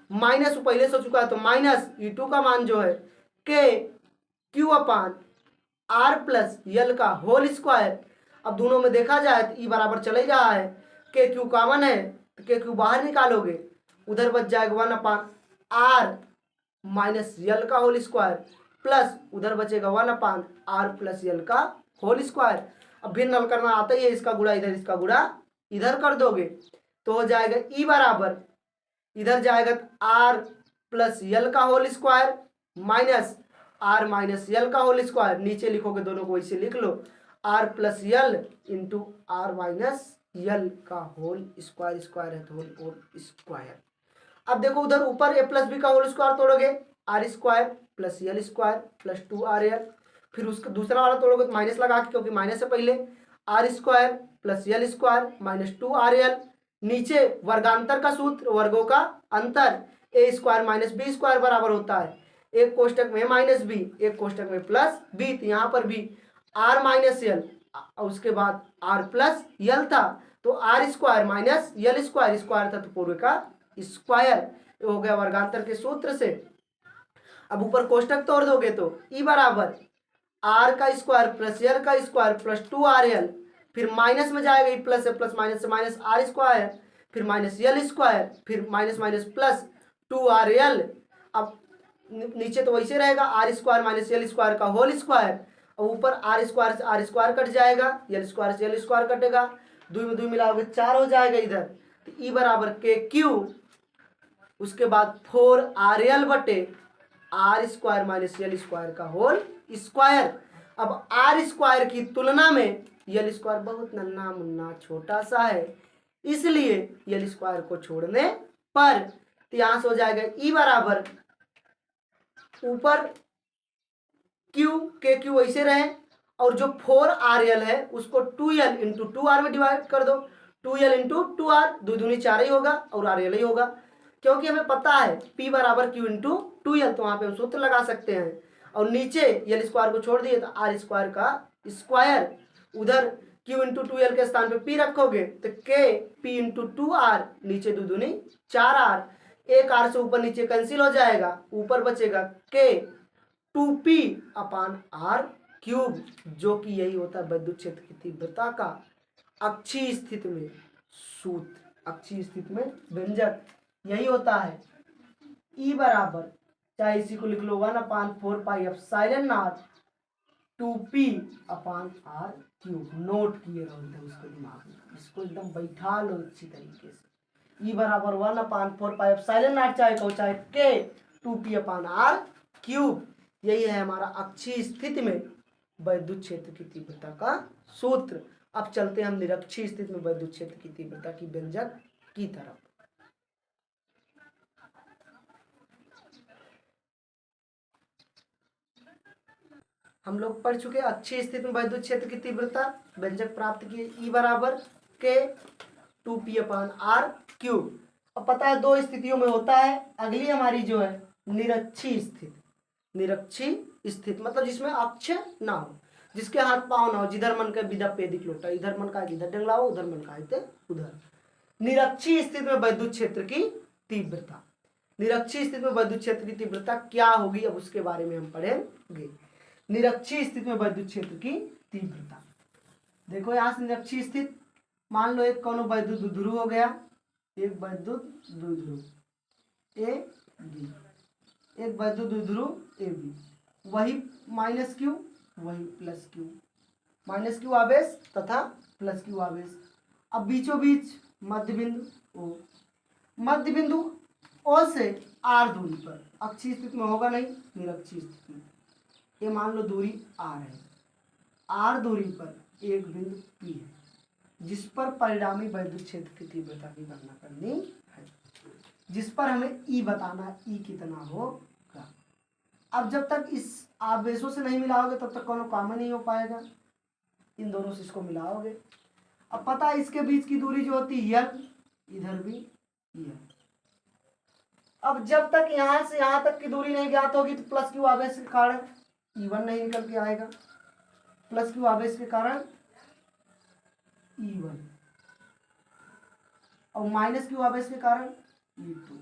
माइनस पहले से हो चुका है तो माइनस E2 का मान जो है K Q upon R plus L का होल स्क्वायर। अब दोनों में देखा जाए तो ई बराबर चल ही रहा है, के क्यू कॉमन है तो के क्यू बाहर निकालोगे, उधर बच जाएगा 1 अपान आर माइनस यल का होल स्क्वायर प्लस उधर बचेगा 1 अपान आर प्लस यल का होल स्क्वायर। अब भिन्न हल करना आता ही है, इसका गुणा इधर इसका गुणा इधर कर दोगे तो हो जाएगा ई बराबर इधर जाएगा आर प्लस यल का whole square minus R minus L का होल स्क्वायर, नीचे लिखोगे दोनों को वैसे लिख लो, R plus L into R minus L का होल स्क्वायर, स्क्वायर है तो होल स्क्वायर। अब देखो उधर ऊपर ए प्लस बी का होल स्क्वायर तोड़ोगे R square plus L square plus 2RL, फिर उसका दूसरा वाला तोड़ोगे तो माइनस लगा के, क्योंकि माइनस से पहले R square plus L square minus 2RL, नीचे वर्गांतर का सूत्र वर्गों का अंतर, A square minus B square बराबर होता है एक कोष्टक में माइनस बी एक कोष्टक में प्लस बी, तो यहाँ पर भी आर माइनस यल उसके बाद आर प्लस यल था तो R square minus L square, square था तो पूर्व का स्क्वायर हो गया वर्गांतर के सूत्र से। अब ऊपर कोष्टक तोड़ दोगे तो ई बराबर आर का स्क्वायर प्लस यल का स्क्वायर प्लस 2RL, फिर माइनस में जाएगा ई प्लस है प्लस माइनस से माइनस आर स्क्वायर, फिर माइनस यल स्क्वायर, फिर माइनस माइनस प्लस 2RL। अब नीचे तो वैसे रहेगा R square minus L square का होल स्क्वायर, और ऊपर आर स्क्वायर से आर स्क्वायर कट जाएगा, यल स्क्वायर से यल स्क्वायर कटेगा, 2 में 2 मिलाओगे 4 हो जाएगा इधर, तो ई बराबर के क्यू उसके बाद 4RL बटे R square minus L square का होल स्क्वायर। अब आर स्क्वायर की तुलना में यल स्क्वायर बहुत नन्हा मुन्ना छोटा सा है, इसलिए यल स्क्वायर को छोड़ने पर तो यहां से हो जाएगा ई बराबर ऊपर क्यू के क्यू वैसे रहे और जो 4RL है उसको 2L इंटू 2R में डिवाइड कर दो, 2L इंटू 2R, 2 दूनी 4 ही होगा और RL ही होगा, क्योंकि हमें पता है P बराबर Q इंटू 2L, तो वहां पे हम सूत्र लगा सकते हैं। और नीचे यल स्क्वायर को छोड़ दिए तो आर स्क्वायर का स्क्वायर, उधर Q इंटू 2L के स्थान पे P रखोगे तो K P इंटू 2R, नीचे 2 दूनी 4R, एक आर से ऊपर नीचे कैंसिल हो जाएगा, ऊपर बचेगा K 2P upon R cube, जो कि यही होता है विद्युत क्षेत्र की तीव्रता का अक्षीय स्थिति में सूत्र, अक्षीय स्थिति में व्यंजक यही होता है। ई बराबर चाहे इसी को लिख लो 1/4πε0 2P upon R cube, note किए रहो एकदम उसको दिमाग में, इसको एकदम बैठा लो अच्छी तरीके से। ई बराबर 1/4πε0 चाहे कहो चाहे के 2P अपान आर क्यूब, यही है हमारा अक्षीय स्थिति में विद्युत क्षेत्र की तीव्रता का सूत्र। अब चलते हैं हम निरक्षीय स्थिति में विद्युत क्षेत्र की तीव्रता की व्यंजक की तरफ। हम लोग पढ़ चुके अक्षीय स्थिति में विद्युत क्षेत्र की तीव्रता व्यंजक प्राप्त किए, ई बराबर के 2P अपान आर क्यूब। अब पता है दो स्थितियों में होता है, अगली हमारी जो है निरक्षीय स्थिति, निरक्षीय स्थिति मतलब जिसमें अक्ष ना हो, जिसके हाथ पांव ना हो, जिधर मन का विदा पे दिख लोटा, इधर मन का इधर डंगलाओ, उधर मन का है उधर। निरक्षीय स्थिति में विद्युत क्षेत्र की तीव्रता, निरक्षीय स्थिति में विद्युत क्षेत्र की तीव्रता क्या होगी, अब उसके बारे में हम पढ़ेंगे। निरक्षीय स्थिति में विद्युत क्षेत्र की तीव्रता देखो, यहाँ से निरक्षीय स्थिति मान लो एक कौनो वैद्युत द्विध्रुव हो गया, एक वैद्युत द्विध्रुव ए बी, एक वैद्युत द्विध्रुव ए बी, वही माइनस क्यू वही प्लस क्यू, माइनस क्यू आवेश तथा प्लस क्यू आवेश। अब बीचों बीच मध्य बिंदु ओ, मध्य बिंदु ओ से आर दूरी पर, अक्षीय स्थिति में होगा नहीं, निरक्षीय स्थिति में ये मान लो दूरी आर है, आर दूरी पर एक बिंदु पी है जिस पर परिणामी विद्युत क्षेत्र की तीव्रता की गणना करनी है, जिस पर हमें ई बताना है, ई कितना होगा। अब जब तक इस आवेशों से नहीं मिलाओगे तब तक कोनो काम नहीं हो पाएगा, इन दोनों से इसको मिलाओगे। अब पता है इसके बीच की दूरी जो होती है यल, इधर भी यल। अब जब तक यहाँ से यहाँ तक की दूरी नहीं ज्ञात होगी तो प्लस क्यू आवेश के कारण E1 नहीं निकल के आएगा, प्लस क्यू आवेश के कारण E1 और माइनस क्यू आवेश के कारण E2।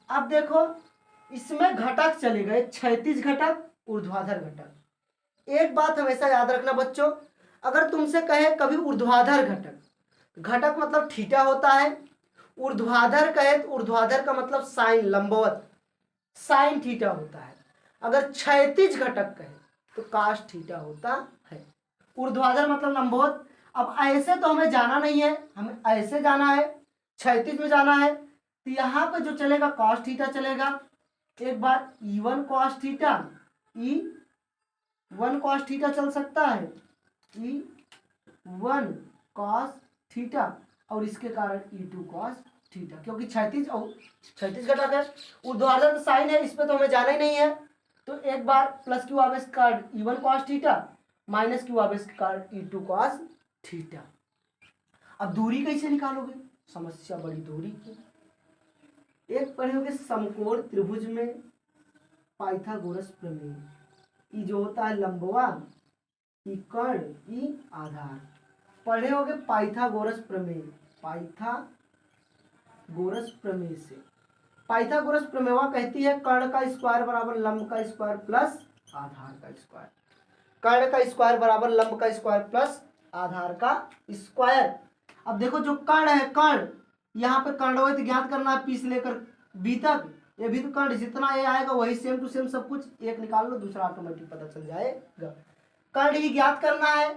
अब देखो इसमें घटक चले गए, क्षैतिज घटक, ऊर्ध्वाधर घटक। एक बात हमेशा याद रखना बच्चों, अगर तुमसे कहे कभी ऊर्ध्वाधर घटक, घटक मतलब थीटा होता है, ऊर्ध्वाधर कहे तो ऊर्ध्वाधर का मतलब साइन, लंबवत, साइन थीटा होता है। अगर क्षैतिज घटक कहे तो काश थीटा होता है। ऊर्ध्वाधर मतलब लंबवत। अब ऐसे तो हमें जाना नहीं है, हमें ऐसे जाना है, क्षैतिज में जाना है, तो यहाँ पे जो चलेगा कॉस थीटा चलेगा। एक बार E1 cos theta, E1 cos theta चल सकता है, E1 कॉस थीटा, और इसके कारण E2 कॉस थीटा, क्योंकि क्षैतिज और क्षैतिज घटक है। ऊर्ध्वाधर तो साइन है, इस पे तो हमें जाना ही नहीं है। तो एक बार प्लस क्यू आवेश के कारण E1 cos theta, minus q आवेश के कारण E2 कॉस थीटा। अब दूरी कैसे निकालोगे, समस्या बड़ी दूरी की। एक पढ़ोगे समकोण त्रिभुज में पाइथागोरस प्रमेय, ये जो होता है लंबवा, ई कर्ण, ई आधार। पढ़े होगे पाइथागोरस प्रमेय, पाइथागोरस प्रमेय से, पाइथागोरस प्रमेय कहती है कर्ण का स्क्वायर बराबर लंब का स्क्वायर प्लस आधार का स्क्वायर। कर्ण का स्क्वायर बराबर लंब का स्क्वायर प्लस आधार का स्क्वायर। अब देखो जो कर्ण है, कर्ण यहाँ पे कर्णवृत्त ज्ञात करना है, पी से लेकर बी तक। ये भी तो कर्ण, जितना ये आएगा वही सेम टू सेम सब कुछ, एक निकाल लो दूसरा ऑटोमेटिक पता चल जाएगा। कर्ण ही ज्ञात करना है,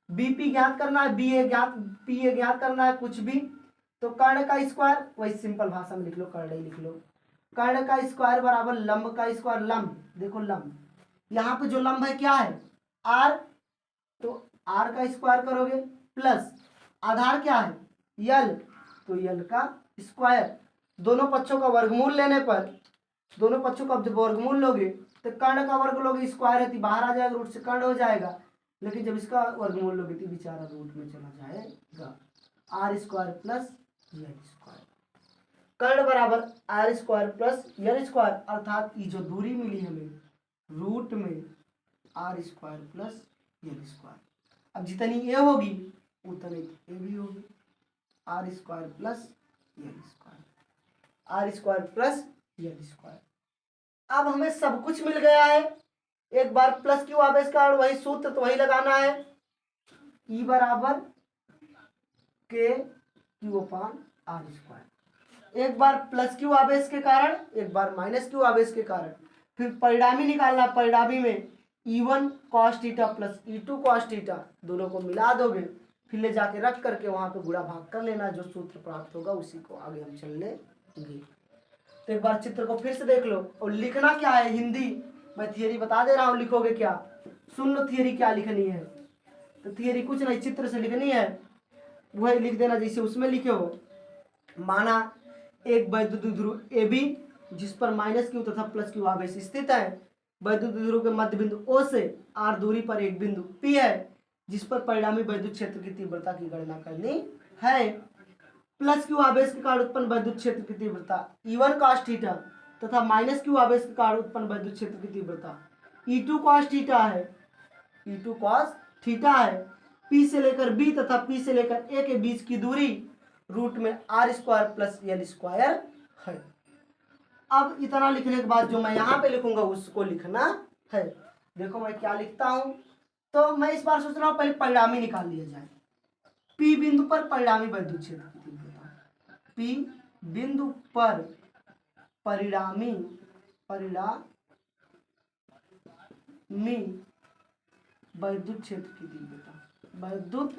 बीपी ज्ञात करना है, बी ए ज्ञात, पी ए ज्ञात करना है, कुछ भी। तो कर्ण का स्क्वायर वही सिंपल भाषा में लिख लो, कर्ण ही लिख लो। कर्ण का स्क्वायर बराबर लंब का स्क्वायर, लंब देखो लंब, यहाँ पे जो लंब है क्या है आर, तो आर का स्क्वायर करोगे प्लस आधार क्या है यल, तो यल का स्क्वायर। दोनों पक्षों का वर्गमूल लेने पर, दोनों पक्षों का जब वर्गमूल लोगे तो कर्ण का वर्ग लोगे स्क्वायर है तो बाहर आ जाएगा, रूट से कर्ण हो जाएगा। लेकिन जब इसका वर्गमूल लोगे तो बेचारा रूट में चला जाएगा। R square plus L square, कर्ण बराबर R square plus L square, अर्थात ये जो दूरी मिली हमें रूट में R square plus L square. अब जितनी ए होगी उतनी ए भी होगी, R square plus L square, R square plus L square. अब हमें सब कुछ मिल गया है। एक बार प्लस क्यू आवेश का वही सूत्र तो वही लगाना है, ई बराबर K Q upon R square. एक बार प्लस क्यू आवेश के कारण, एक बार माइनस क्यू आवेश के कारण। फिर परिणामी निकालना, परिणामी में E1 cos theta plus E2 cos theta, दोनों को मिला दोगे, फिर ले जाके रख करके वहां पे गुणा भाग कर लेना, जो सूत्र प्राप्त होगा उसी को आगे हम चल लेंगे। तो एक बार चित्र को फिर से देख लो, और लिखना क्या है हिंदी, मैं थियरी बता दे रहा हूँ, लिखोगे क्या, सुन लो थियरी क्या लिखनी है। तो थियरी कुछ नहीं, चित्र से लिखनी है, वही लिख देना जैसे उसमें लिखे हो। माना एक वैद्युत ध्रुव ए बी जिस पर माइनस क्यू तथा प्लस क्यू आवेश स्थित है, वैद्युत ध्रुव के मध्य बिंदु O से आर दूरी पर एक बिंदु P है जिस पर परिणामी वैद्युत क्षेत्र की तीव्रता की गणना करनी है। प्लस क्यू आवेश के कारण उत्पन्न वैद्युत क्षेत्र की तीव्रता E1 cos थीटा तथा माइनस क्यू आवेश के कारण उत्पन्न वैद्युत क्षेत्र की तीव्रता E2 cos थीटा है, E2 cos थीटा है। P से लेकर B तथा P से लेकर A के बीच की दूरी रूट में R square plus L square है। अब इतना लिखने के बाद जो मैं यहाँ पे लिखूंगा उसको लिखना है। देखो मैं क्या लिखता हूँ, तो मैं इस बार सोच रहा हूँ पहले परिणामी निकाल लिया जाए। P बिंदु पर परिणामी वैद्युत क्षेत्र की तीव्रता, P बिंदु पर परिणामी वैद्युत क्षेत्र की तीव्रता, वैद्युत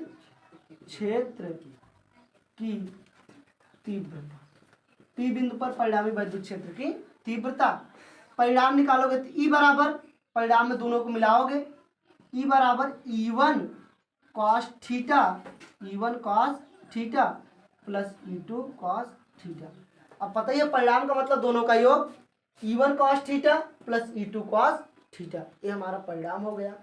क्षेत्र की तीव्रता, P बिंदु पर परिणामी वैद्युत क्षेत्र की तीव्रता। परिणाम निकालोगे तो E बराबर, परिणाम में दोनों को मिलाओगे, E बराबर E1 cos theta, E1 cos theta plus E2 cos theta. अब पता ही है परिणाम का मतलब दोनों का योग, E1 cos theta plus E2 cos theta, ये हमारा परिणाम हो गया।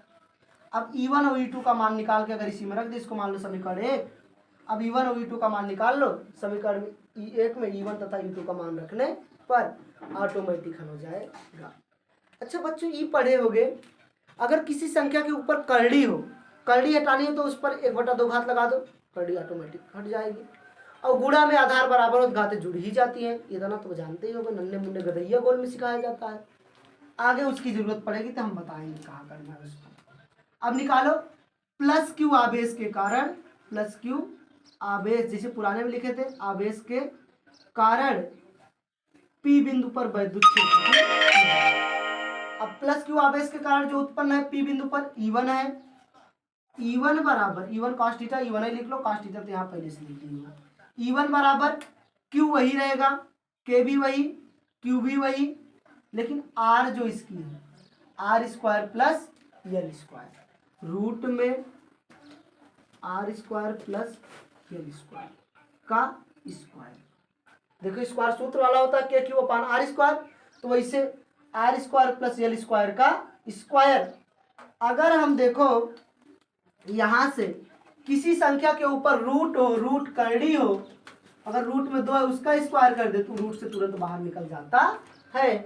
अब E1 और E2 का मान निकाल के अगर इसी में रख दे, इसको मान लो समीकरण 1। अब E1 और E2 का मान निकाल लो, समीकरण E1 में E1 तथा E2 का मान रखने पर ऑटोमेटिक हल हो जाएगा। अच्छा बच्चों ये पढ़े होगे, अगर किसी संख्या के ऊपर करड़ी हो, करड़ी हटानी हो तो उस पर 1/2 घात लगा दो, करड़ी ऑटोमेटिक हट जाएगी। और गुणा में आधार बराबर हो तो घातें जुड़ ही जाती हैं, इतना तो जानते ही होंगे, नन्हे मुन्ने गधैया गोल में सिखाया जाता है। आगे उसकी जरूरत पड़ेगी तो हम बताएंगे कहाँ करना है उसको। अब निकालो प्लस क्यू आवेश के कारण, प्लस क्यू आवेश जैसे पुराने में लिखे थे, आवेश के कारण पी बिंदु पर वैद्युत क्षेत्र। अब प्लस क्यू आवेश के कारण जो उत्पन्न है पी बिंदु पर E1 है, E1 बराबर E1 cos थीटा, E1 ही लिख लो, cos थीटा तो यहाँ पहले से लिख लिया। E1 बराबर Q वही रहेगा, K भी वही, Q भी वही, लेकिन R जो इसकी है R square plus L square, root में R square plus L square का स्क्वायर। देखो स्क्वायर सूत्र वाला होता है K Q upon R square, तो वैसे R square plus L square का स्क्वायर। अगर हम देखो यहाँ से किसी संख्या के ऊपर रूट हो, रूट करड़ी हो, अगर रूट में 2 है उसका स्क्वायर कर दे तो रूट से तुरंत बाहर निकल जाता है।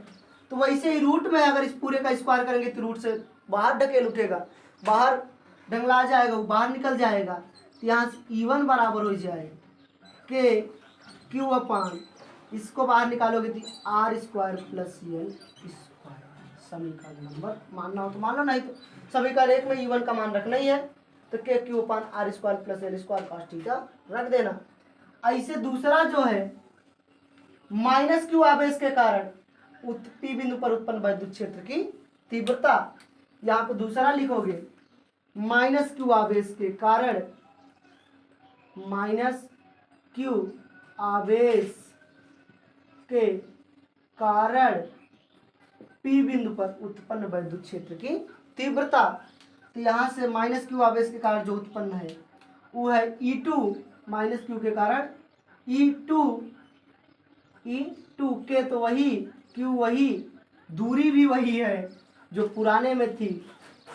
तो वैसे ही रूट में अगर इस पूरे का स्क्वायर करेंगे तो रूट से बाहर ढकेल उठेगा, बाहर डंगला जाएगा, वो बाहर निकल जाएगा। तो यहाँ से E1 बराबर हो जाएगा के क्यू अपान, इसको बाहर निकालोगे तो R square plus L square. समीकरण नंबर मानना हो तो मान लो, नहीं तो समीकरण 1 में E1 का मान रखना ही है, तो K Q upon R square plus L square cos theta रख देना। ऐसे दूसरा जो है माइनस क्यू आवेश के कारण पी बिंदु पर उत्पन्न वैद्युत क्षेत्र की तीव्रता, यहाँ पे दूसरा लिखोगे माइनस क्यू आवेश के कारण, माइनस क्यू आवेश के कारण पी बिंदु पर उत्पन्न वैद्युत क्षेत्र की तीव्रता। तो यहाँ से माइनस क्यू आवेश के कारण जो उत्पन्न है वो है E2 माइनस क्यू के कारण E2 के, तो वही क्यू वही, दूरी भी वही है जो पुराने में थी,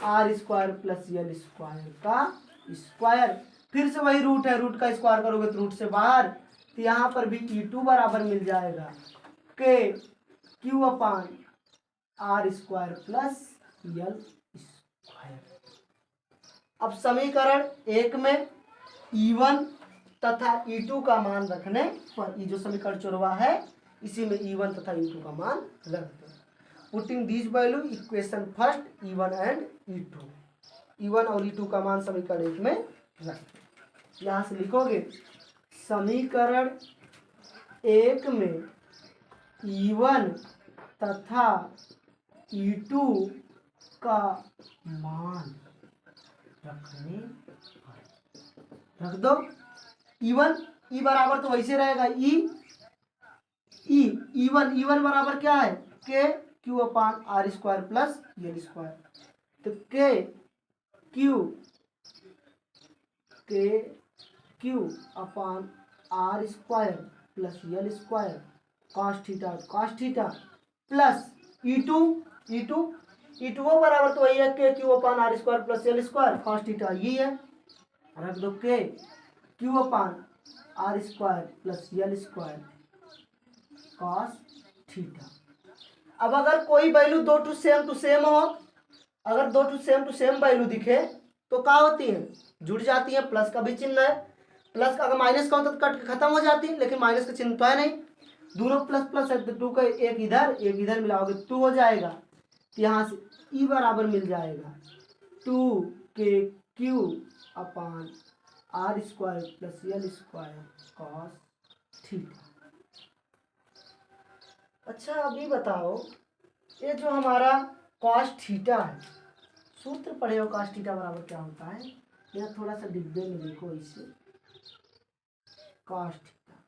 R square plus L square का स्क्वायर। फिर से वही रूट है, रूट का स्क्वायर करोगे तो रूट से बाहर, तो यहाँ पर भी E2 बराबर मिल जाएगा के Q upon R square plus L square. अब समीकरण 1 में E1 तथा E2 का मान रखने पर, ये जो समीकरण 14 है इसी में E1 तथा E2 का मान रख दो। Putting this value equation first E1 and E2, E1 और E2 का मान समीकरण 1 में रख दो। यहाँ से लिखोगे समीकरण 1 में E1 तथा E2 का मान रखने रख दो। E1 E बराबर तो वैसे रहेगा E1 बराबर क्या है K Q upon R square plus L square. तो K Q upon R square plus L square cos theta plus E2 बराबर तो वही है K Q upon R square plus L square cos theta, ये है, रख दो के Q upon R square plus L square cos theta. अब अगर कोई वैल्यू 2 टू सेम हो, अगर 2 टू सेम वैल्यू दिखे तो क्या होती है, जुड़ जाती है। प्लस का भी चिन्ह है, प्लस का अगर माइनस का होता तो कट के खत्म हो जाती है, लेकिन माइनस का चिन्ह तो है नहीं, दोनों प्लस प्लस है तो 2 का एक इधर मिलाओगे 2 हो जाएगा। तो यहाँ से E बराबर मिल जाएगा 2 के Q upon R square plus L square cos theta. अच्छा अभी बताओ, ये जो हमारा कॉस थीटा है, सूत्र पढ़े हो कॉस थीटा बराबर क्या होता है, यह थोड़ा सा डिब्बे में देखो, इसे कॉस थीटा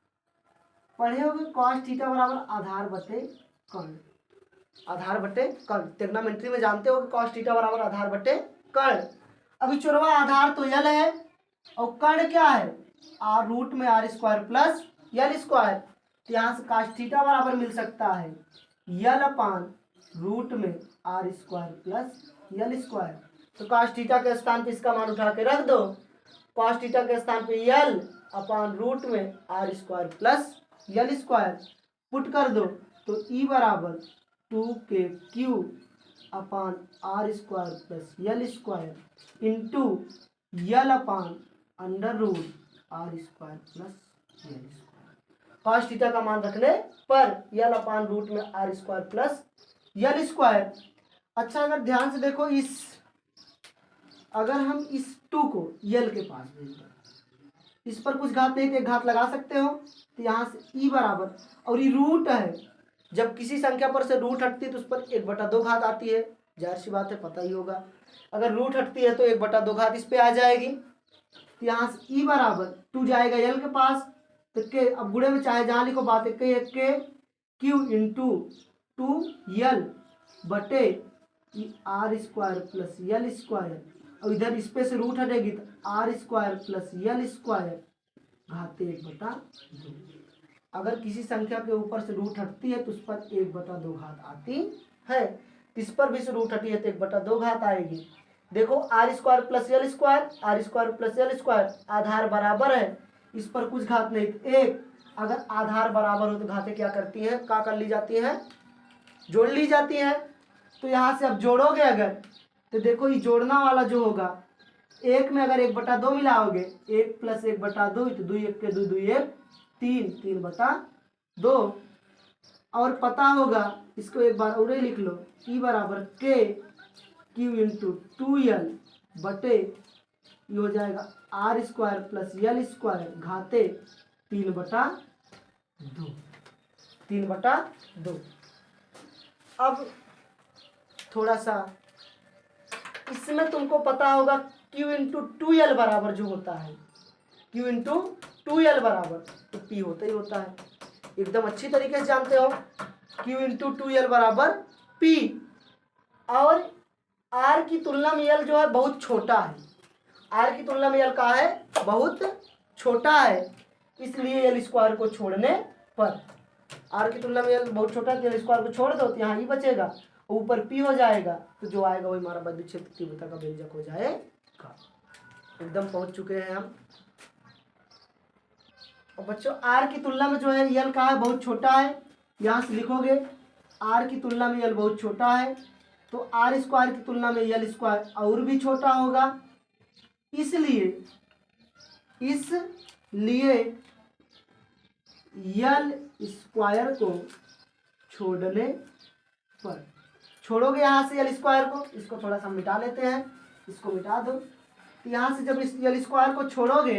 पढ़े होगे। कॉस थीटा बराबर आधार बटे कर्ण, आधार बटे कर्ण, ट्रिग्नोमेट्री में जानते हो कि कॉस थीटा बराबर आधार बटे कर्ण। अभी चुरवा आधार तो यल है और कर्ण क्या है, R रूट में R square plus L square. तो यहाँ से कॉस थीटा बराबर मिल सकता है L अपान रूट में R square plus L square. तो कॉस थीटा के स्थान पे इसका मान उठा के रख दो, कॉस थीटा के स्थान पे L अपान रूट में R square plus L square put कर दो, तो E बराबर 2 के Q upon R square plus L square into L upon under root R square plus cos theta का मान रखने पर यल अपान रूट में R square plus L square. अच्छा अगर ध्यान से देखो अगर हम इस 2 को यल के पास भेज दें, इस पर कुछ घात नहीं तो एक घात लगा सकते हो, तो यहाँ से ई बराबर, और ये रूट है, जब किसी संख्या पर से रूट हटती है तो उस पर 1/2 घात आती है, जाहिर सी बात है पता ही होगा। अगर रूट हटती है तो 1/2 घात इस पे आ जाएगी, तो यहाँ से ई बराबर 2 जाएगा यल के पास, तो के अब गुणे में चाहे जहाँ लिखो बात एक के क्यू इंटू 2 यल बटे R square plus L square, और इधर इस पे से रूट हटेगी तो R square plus L square घाते 1/2। अगर किसी संख्या के ऊपर से रूट हटती है तो उस पर 1/2 घात आती है, इस पर भी से रूट हटी है तो 1/2 घात आएगी। देखो R square plus L square, R square plus L square, आधार बराबर है, इस पर कुछ घात नहीं, एक अगर आधार बराबर हो तो घातें क्या करती हैं, क्या कर ली जाती हैं, जोड़ ली जाती हैं। तो यहाँ से अब जोड़ोगे अगर, तो देखो ये जोड़ना वाला जो होगा, एक में अगर 1/2 मिलाओगे, 1 प्लस 1/2 तो 2 1 के 2 2 1 3 3/2, और पता होगा इसको एक बार और लिख लो, ई बराबर के क्यू इंटू 2l बटे ये हो जाएगा R square plus L square घाते 3/2 3/2। अब थोड़ा सा इसमें तुमको पता होगा q इंटू 2l बराबर जो होता है, q इंटू 2l बराबर तो p होता ही होता है, एकदम अच्छी तरीके से जानते हो, q इंटू 2l बराबर p, और r की तुलना में l जो है बहुत छोटा है, r की तुलना में l का है बहुत छोटा है, इसलिए l स्क्वायर को छोड़ने पर, r की तुलना में l बहुत छोटा है, l स्क्वायर को छोड़ दो तो यहाँ ही बचेगा, ऊपर p हो जाएगा, तो जो आएगा वही हमारा विद्युत क्षेत्र तीव्रता का व्यंजक हो जाएगा। एकदम पहुंच चुके हैं हम। और बच्चों r की तुलना में जो है l का है बहुत छोटा है, यहाँ से लिखोगे r की तुलना में l बहुत छोटा है, तो आर स्क्वायर की तुलना में यल स्क्वायर और भी छोटा होगा, इसलिए यल स्क्वायर को छोड़ने पर, छोड़ोगे यहाँ से यल स्क्वायर को, इसको थोड़ा सा मिटा लेते हैं, इसको मिटा दो, तो यहाँ से जब इस यल स्क्वायर को छोड़ोगे,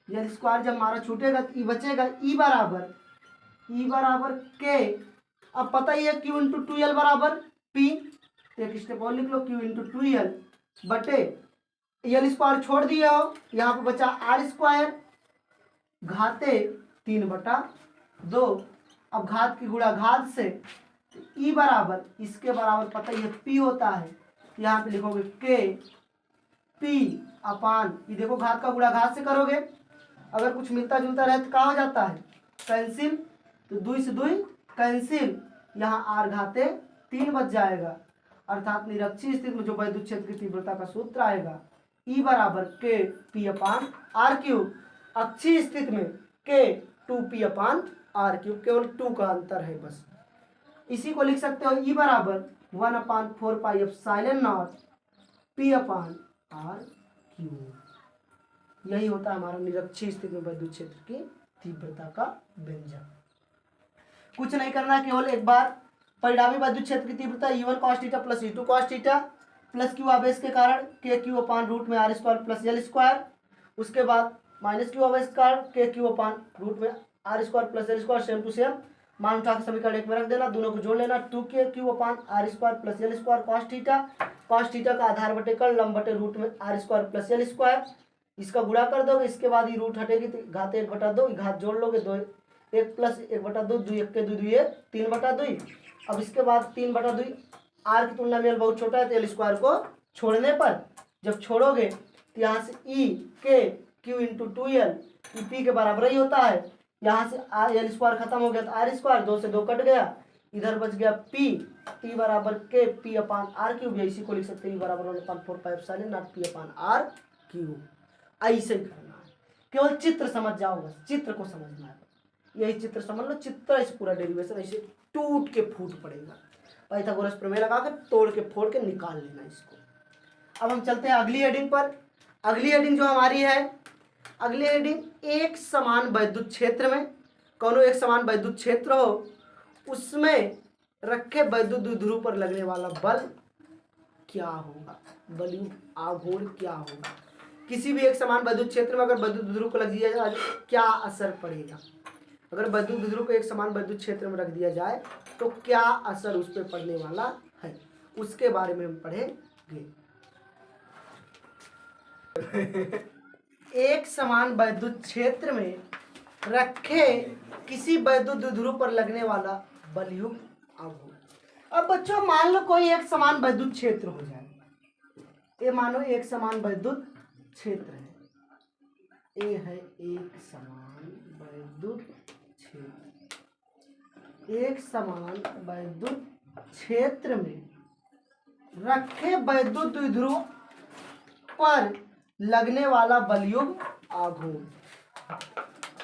यल स्क्वायर जब हमारा छूटेगा तो ई बचेगा, ई बराबर के, अब पता ही है क्यू इंटू 2l बराबर p, एक स्टेप और लिख लो, क्यू इंटू 2l बटे यल स्क्वायर छोड़ दिया हो, यहाँ पे बचा आर स्क्वायर घाते 3/2, अब घात की गुणा घात से, ई बराबर इसके बराबर पता ही है p होता है, यहाँ पे लिखोगे के p अपान, ये देखो घात का गुणा घात से करोगे, अगर कुछ मिलता जुलता रहे तो क्या हो जाता है, कैंसिल, तो 2 से 2 कैंसिल, यहाँ आर घाते 3 बच जाएगा, अर्थात निरक्षीय स्थिति में जो विद्युत क्षेत्र की तीव्रता का सूत्र आएगा, ई बराबर के पी अपान आर क्यूब, अक्षीय स्थिति में के 2p अपान आर क्यूब, केवल 2 का अंतर है बस, इसी को लिख सकते हो ई बराबर 1/4 pi epsilon naught p upon R cube. यही होता है हमारा निरक्षीय स्थिति में विद्युत क्षेत्र की तीव्रता का व्यंजक। कुछ नहीं करना, केवल एक बार परिणामी विद्युत क्षेत्र की तीव्रता E1 cos theta plus E2 cos theta plus q आवेश के कारण के क्यू अपान रूट में R square plus L square, उसके बाद माइनस क्यू आवेश के कारण के क्यू अपान रूट में R square plus L square, same to same मान उठा के समीकरण 1 में रख देना, दोनों को जोड़ लेना, 2 के Q upon R square plus L square cos theta का आधार बटे कर्ण लंब बटे रूट में R square plus L square, इसका गुणा कर दोगे, इसके बाद ये रूट हटेगी तो घात 1/2, घात जोड़ लोगे 2 1 प्लस 1/2, 2 1 के 2 2 1 3/2, अब इसके बाद 3/2 आर की तुलना में एल बहुत छोटा है तो एल स्क्वायर को छोड़ने पर, जब छोड़ोगे तो यहाँ से ई के क्यू इंटू 2l पी के बराबर ही होता है, यहाँ से आर एल स्क्वायर खत्म हो गया तो आर स्क्वायर 2 से 2 कट गया, इधर बच गया पी, टी बराबर के पी अपान आर क्यूब, इसी को लिख सकते हैं ई बराबर 1/4 pi epsilon naught P upon R cube. ऐसे ही करना है, केवल चित्र समझ जाओ, बस चित्र को समझना है, यही चित्र समझ लो, चित्र ऐसे पूरा डेरिवेशन ऐसे टूट के फूट पड़ेगा, पाइथागोरस प्रमेय लगा के तोड़ के फोड़ के निकाल लेना इसको। अब हम चलते हैं अगली हेडिंग पर। अगली हेडिंग जो हमारी है अगली हेडिंग, एक समान विद्युत क्षेत्र में, कौनो एक समान विद्युत क्षेत्र हो उसमें रखे विद्युत द्विध्रुव पर लगने वाला बल क्या होगा, बलयुक्त आघूर्ण क्या होगा। किसी भी एक समान विद्युत क्षेत्र में अगर विद्युत द्विध्रुव को लग दिया जाए क्या असर पड़ेगा, अगर विद्युत द्विध्रुव को एक समान विद्युत क्षेत्र में रख दिया जाए तो क्या असर उस पर पड़ने वाला है, उसके बारे में हम पढ़ेंगे। एक समान विद्युत क्षेत्र में रखे किसी विद्युत द्विध्रुव पर लगने वाला बलयुक्त आघूर्ण। अब बच्चों मान लो कोई एक समान विद्युत क्षेत्र हो जाए, ये मानो एक समान विद्युत क्षेत्र है, ये है एक समान विद्युत क्षेत्र। एक समान विद्युत क्षेत्र में रखे विद्युत द्विध्रुव पर लगने वाला बलयुक्त आघूर्ण।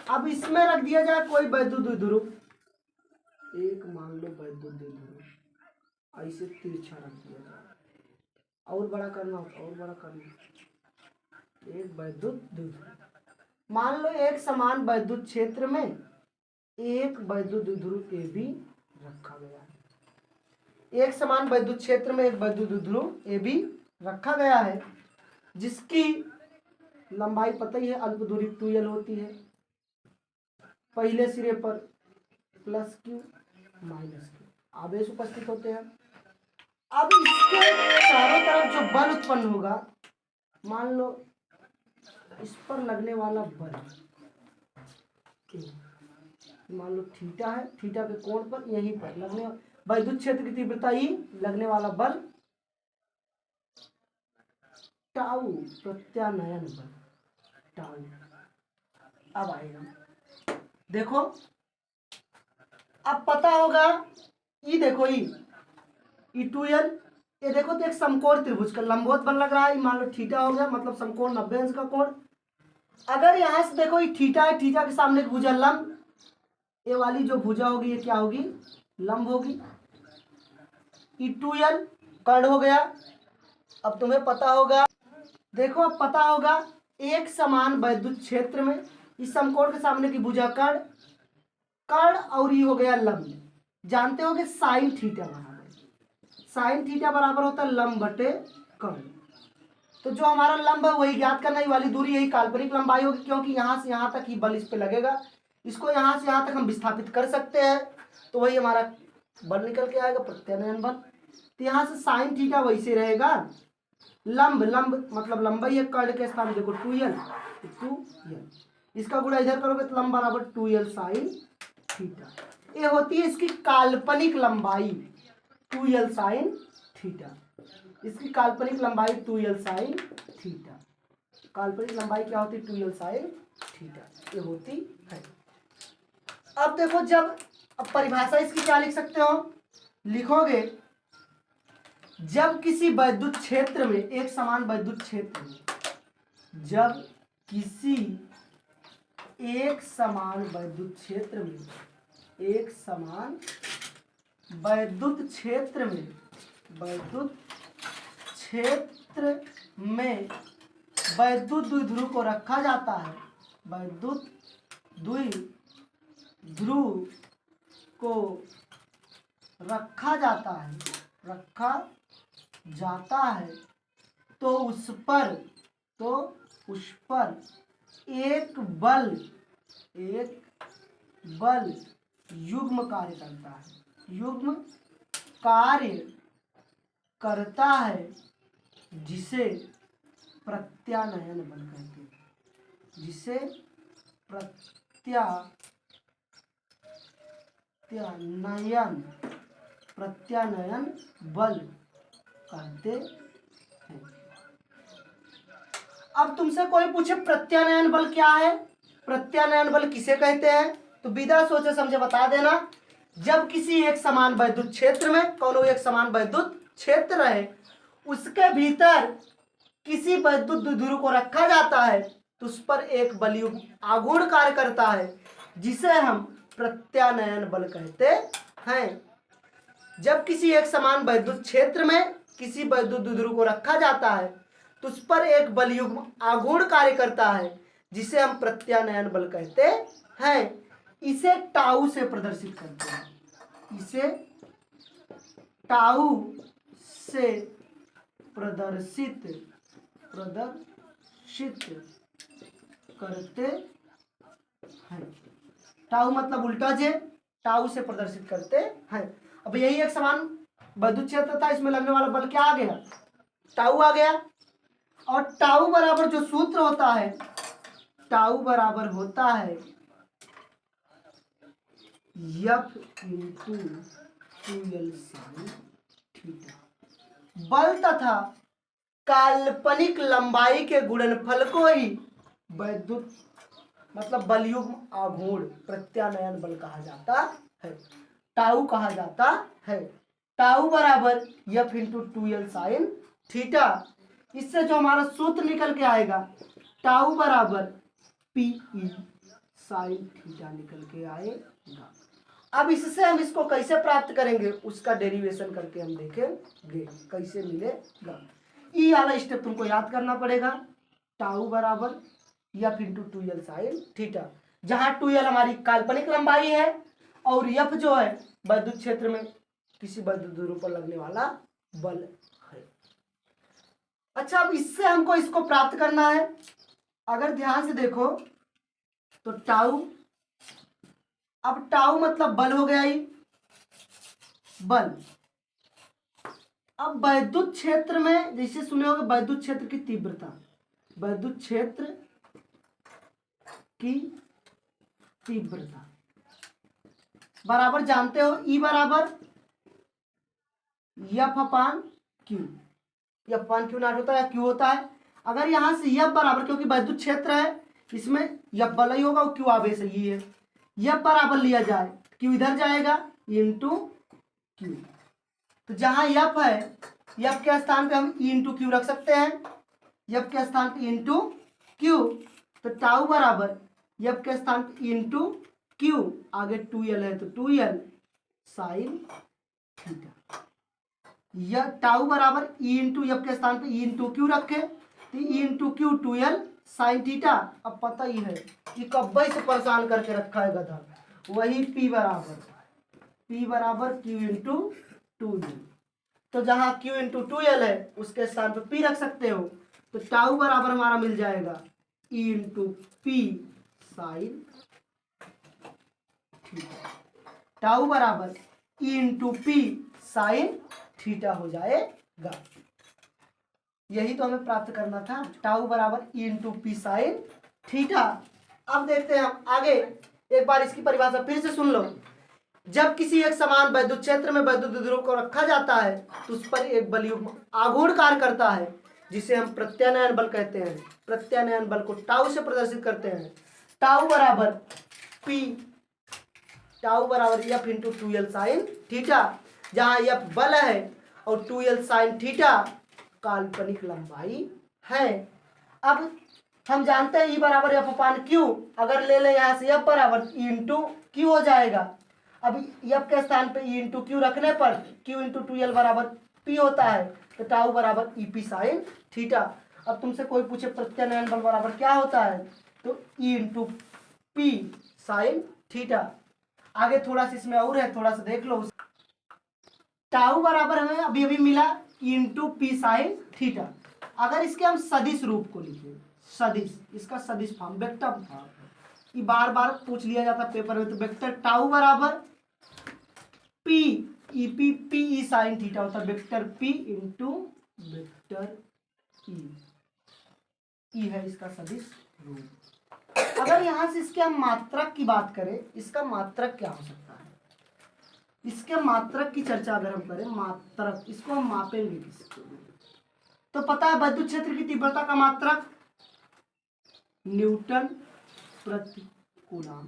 अब इसमें रख दिया जाए कोई विद्युत द्विध्रुव, एक मान लो विद्युत द्विध्रुव, ऐसे तिरछा रख दिया जाए, और बड़ा करना होता, और बड़ा करना, एक विद्युत द्विध्रुव। मान लो एक समान विद्युत क्षेत्र में एक विद्युत द्विध्रुव ए बी रखा गया है। एक समान विद्युत क्षेत्र में एक विद्युत द्विध्रुव ए बी रखा गया है, जिसकी लंबाई पता ही है, अल्प दूरी 2l होती है। पहले सिरे पर प्लस क्यू माइनस क्यू आवेश उपस्थित होते हैं। अब इसके चारों तरफ जो बल उत्पन्न होगा, मान लो इस पर लगने वाला बल, मान लो थीटा है, थीटा के कोण पर यहीं पर लगने विद्युत क्षेत्र की तीव्रता ही लगने वाला बल टाउ, प्रत्यानयन बल टाउ। अब आएगा, देखो अब पता होगा, ये देखो ई 2l, ये देखो तो एक समकोण त्रिभुज का लंबवत बल लग रहा है, मान लो थीटा हो गया, मतलब समकोण 90 अंश का कोण। अगर यहां से देखो ये थीटा है, थीटा के सामने एक भुजा लंब, ये वाली जो भुजा होगी ये क्या होगी, लंब होगी। ई 2l कर्ण हो गया। अब तुम्हें पता होगा, देखो अब पता होगा एक समान विद्युत क्षेत्र में इस समकोण के सामने की भुजा कर्ण, कर्ण और ये हो गया लंब। जानते हो कि साइन थीटा बराबर, साइन थीटा बराबर होता है लंब बटे कर्ण। तो जो हमारा लंब है वही ज्ञात करना, ही वाली दूरी यही काल्पनिक लंबाई होगी, क्योंकि यहाँ से यहाँ तक ही बल इस पे लगेगा, इसको यहाँ से यहाँ तक हम विस्थापित कर सकते हैं, तो वही हमारा बल निकल के आएगा, प्रत्यानयन बल। तो यहाँ से साइन थीटा वैसे रहेगा, लंब लंब मतलब लंबाई है, कर्ण के स्थान देखो 2l, इसका गुणा इधर करोगे तो लंब बराबर 2l साइन थीटा। ये होती है इसकी काल्पनिक लंबाई 2l साइन थीटा, इसकी काल्पनिक लंबाई 2l साइन थीटा। काल्पनिक लंबाई क्या होती है, 2l साइन थीटा, ये होती है। अब देखो जब, अब परिभाषा इसकी क्या लिख सकते हो, लिखोगे जब किसी विद्युत क्षेत्र में, एक समान विद्युत क्षेत्र में, जब किसी एक समान विद्युत क्षेत्र में, एक समान विद्युत क्षेत्र में, विद्युत क्षेत्र में विद्युत द्विध्रुव को रखा जाता है, विद्युत द्विध्रुव को रखा जाता है, रखा जाता है, तो उस पर एक बल युग्म कार्य करता है, युग्म कार्य करता है, जिसे प्रत्यानयन बल कहते हैं, जिसे प्रत्यानयन बल कहते हैं। अब तुमसे कोई पूछे प्रत्यानयन बल क्या है, प्रत्यानयन बल किसे कहते हैं, तो बिना सोचे समझे बता देना। जब किसी एक समान विद्युत क्षेत्र में, कौन एक समान विद्युत क्षेत्र है, उसके भीतर किसी विद्युत द्विध्रुव को रखा जाता है, तो उस पर एक बलयुक्त आघूर्ण कार्य करता है, जिसे हम प्रत्यानयन बल कहते हैं। जब किसी एक समान विद्युत क्षेत्र में किसी विद्युत द्विध्रुव को रखा जाता है, तो उस पर एक बलयुग्म आघूर्ण कार्य करता है, जिसे हम प्रत्यानयन बल कहते हैं, इसे टाउ से प्रदर्शित करते हैं। इसे टाउ से प्रदर्शित करते हैं। टाउ मतलब उल्टा जे, टाउ से प्रदर्शित करते हैं। अब यही एक समान विद्युत क्षेत्र था, इसमें लगने वाला बल क्या आ गया, टाउ आ गया। और टाउ बराबर जो सूत्र होता है, टाउ बराबर होता है F into 2L sin theta. बल तथा काल्पनिक लंबाई के गुणनफल को ही विद्युत मतलब बलयुग्म आघूर्ण प्रत्यानयन बल कहा जाता है, टाउ कहा जाता है। टाउ बराबर F into 2L sin theta. इससे जो हमारा सूत्र निकल के आएगा, टाउ बराबर PE sin थीटा निकल के आएगा। अब इससे हम इसको कैसे प्राप्त करेंगे, उसका डेरिवेशन करके हम देखेंगे कैसे मिलेगा। ई वाला स्टेप तुमको याद करना पड़ेगा। टाउ बराबर F into 2L sin theta, जहाँ 2L हमारी काल्पनिक लंबाई है और F जो है विद्युत क्षेत्र में किसी विद्युत ध्रुव पर लगने वाला बल है। अच्छा, अब इससे हमको इसको प्राप्त करना है। अगर ध्यान से देखो तो टाउ, अब टाउ मतलब बल हो गया ही, बल। अब विद्युत क्षेत्र में जैसे सुने होगे विद्युत क्षेत्र की तीव्रता, विद्युत क्षेत्र की तीव्रता बराबर जानते हो E बराबर F upon Q। F upon Q not होता है, Q होता है। अगर यहां से F बराबर, क्योंकि विद्युत क्षेत्र है इसमें F बल ही होगा और Q आवेश ही है, F बराबर लिया जाए, Q इधर जाएगा इंटू Q। तो जहां F है, F के स्थान पे हम E इंटू Q रख सकते हैं, F के स्थान पे इंटू Q। तो टाउ बराबर F के स्थान पे इंटू Q, आगे 2L है तो 2L साइन थीटा। यह टाउ बराबर E इंटू F के स्थान पे E इंटू Q रखे, तो E into Q 2L sine theta. अब पता ही है कि कब्बई से परेशान करके रखा है गधा, वही P बराबर Q इंटू 2L। तो जहां Q इंटू 2L है उसके स्थान पे P रख सकते हो। तो टाउ बराबर हमारा मिल जाएगा E into P sine theta. Tau बराबर E into P sine theta हो जाएगा। यही तो हमें प्राप्त करना था, टाउ बराबर E into P sine theta. अब देखते हैं हम आगे, एक बार इसकी परिभाषा फिर से सुन लो। जब किसी एक समान विद्युत क्षेत्र में विद्युत ध्रुव को रखा जाता है तो उस पर एक बलयुग्म आघूर्ण कार्य करता है, जिसे हम प्रत्यानयन बल कहते हैं। प्रत्यानयन बल को टाउ से प्रदर्शित करते हैं। टाउ बराबर F into 2L sine theta, जहाँ F बल है और 2L साइन थीटा काल्पनिक लंबाई है। अब हम जानते हैं E बराबर F अपान Q, अगर ले ले यहाँ से F बराबर E इंटू Q हो जाएगा। अब F के स्थान पे E इंटू Q रखने पर Q इंटू 2L बराबर P होता है, तो टाउ बराबर EP साइन थीटा। अब तुमसे कोई पूछे प्रत्यानयन बल बराबर क्या होता है, तो E into P sine theta. आगे थोड़ा सा इसमें और है, थोड़ा सा देख लो। टाउ बराबर हमें अभी अभी मिला E into P sine theta. अगर इसके हम सदिश रूप को लिखें, सदिश, इसका सदिश फॉर्म वेक्टर फॉर्म, ये बार बार पूछ लिया जाता पेपर में, तो वेक्टर टाउ बराबर P EP PE sine theta होता है, vector P into vector E है इसका सदिश रूप। अगर यहां से इसके हम मात्रक की बात करें, इसका मात्रक क्या हो सकता है, इसके मात्रक की चर्चा अगर हम करें, मात्रक इसको हम मापेंगे किसको, तो पता है विद्युत क्षेत्र की तीव्रता का मात्रक न्यूटन प्रति कूलम।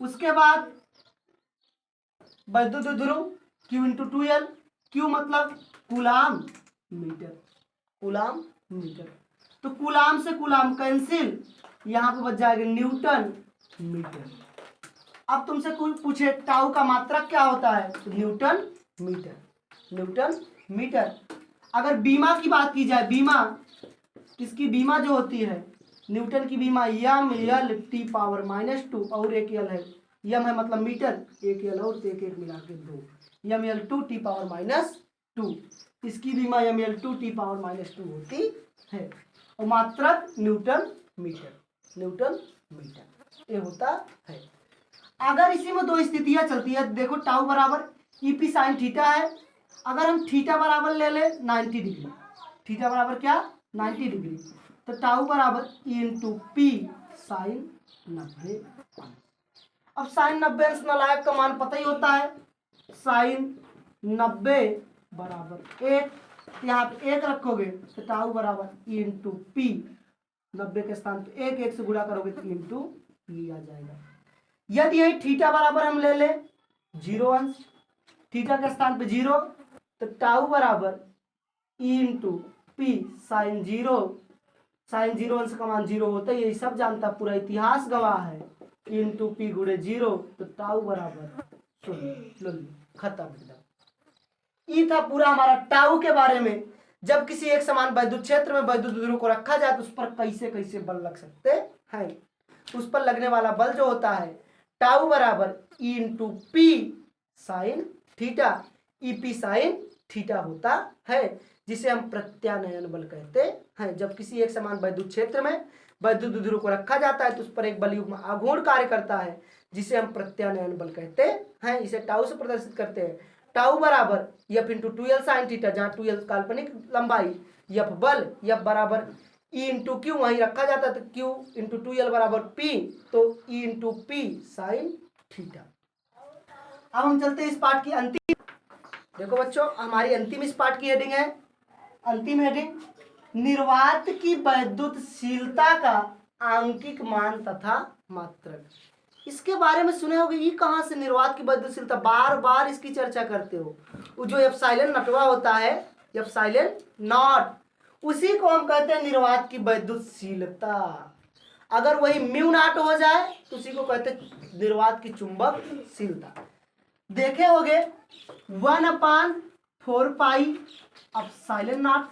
उसके बाद विद्युत ध्रुव Q इंटू 2L, Q मतलब कूलम मीटर, कूलम मीटर। तो कूलम से कूलम कैंसिल, यहाँ पे बच जाएगा न्यूटन मीटर। अब तुमसे कोई पूछे टाउ का मात्रक क्या होता है, तो न्यूटन मीटर, न्यूटन मीटर। अगर बीमा की बात की जाए, बीमा किसकी, बीमा जो होती है न्यूटन की बीमा यम एल टी पावर -2 और एक एल है, यम है मतलब मीटर, एक एल और एक एक मिला के 2, यम एल 2 टी पावर -2, इसकी बीमा यम एल 2 टी पावर -2 होती है और मात्रक न्यूटन मीटर, न्यूटन मीटर ये होता है। अगर इसी में दो स्थितियां चलती है, देखो टाउ बराबर ईपी साइन थीटा है, अगर हम थीटा बराबर ले ले 90 डिग्री, थीटा बराबर क्या 90 डिग्री, तो टाउ बराबर ई इंटू पी साइन 90 अंश। अब साइन 90 अंश नालायक का मान पता ही होता है, साइन 90 बराबर 1, यहाँ पे 1 रखोगे तो टाउ बराबर ई इंटू पी, 90 के स्थान पे 1 से गुणा करोगे तो इंटू पी आ जाएगा। यदि यही थीटा बराबर हम ले ले 0 अंश, थीटा के स्थान पे 0, तो टाउ बराबर E into P sine 0, sine 0 अंश का मान 0 होता है, यही सब जानता, पूरा इतिहास गवाह है, इंटू पी गुणे 0, तो टाउ बराबर 0, खत्म एकदम। ये था पूरा हमारा टाउ के बारे में। जब किसी एक समान वैद्युत क्षेत्र में वैद्युत ध्रुव को रखा जाए तो उस पर कैसे कैसे बल लग सकते हैं, उस पर लगने वाला बल जो होता है टाउ बराबर E into P sine theta, E P sine theta होता है, जिसे हम प्रत्यानयन बल कहते हैं। जब किसी एक समान वैद्युत क्षेत्र में वैद्युत ध्रुव को रखा जाता है तो उस पर एक बलयुग्म आघूर्ण कार्य करता है, जिसे हम प्रत्यानयन बल कहते हैं। इसे टाउ से प्रदर्शित करते हैं, टाउ बराबर F into 2l sine theta, जहाँ 2l काल्पनिक लंबाई, एफ बल, एफ बराबर ई इंटू क्यू वहीं रखा जाता है, तो क्यू इंटू 2l बराबर पी, तो ई इंटू पी साइन थीटा। अब हम चलते हैं इस पाठ की अंतिम, देखो बच्चों हमारी अंतिम इस पाठ की हेडिंग है, अंतिम हेडिंग निर्वात की वैद्युतशीलता का आंकिक मान तथा मात्रक। इसके बारे में सुने होगे, ये कहाँ से निर्वात की वैद्युतशीलता, बार बार इसकी चर्चा करते हो, वो जो एप्सिलॉन नटवा होता है, एप्सिलॉन नॉट, उसी को हम कहते हैं निर्वात की वैद्युतशीलता। अगर वही म्यू नॉट हो जाए तो उसी को कहते हैं निर्वात की चुंबकशीलता। देखे होगे 1/4 पाई एप्सिलॉन नॉट,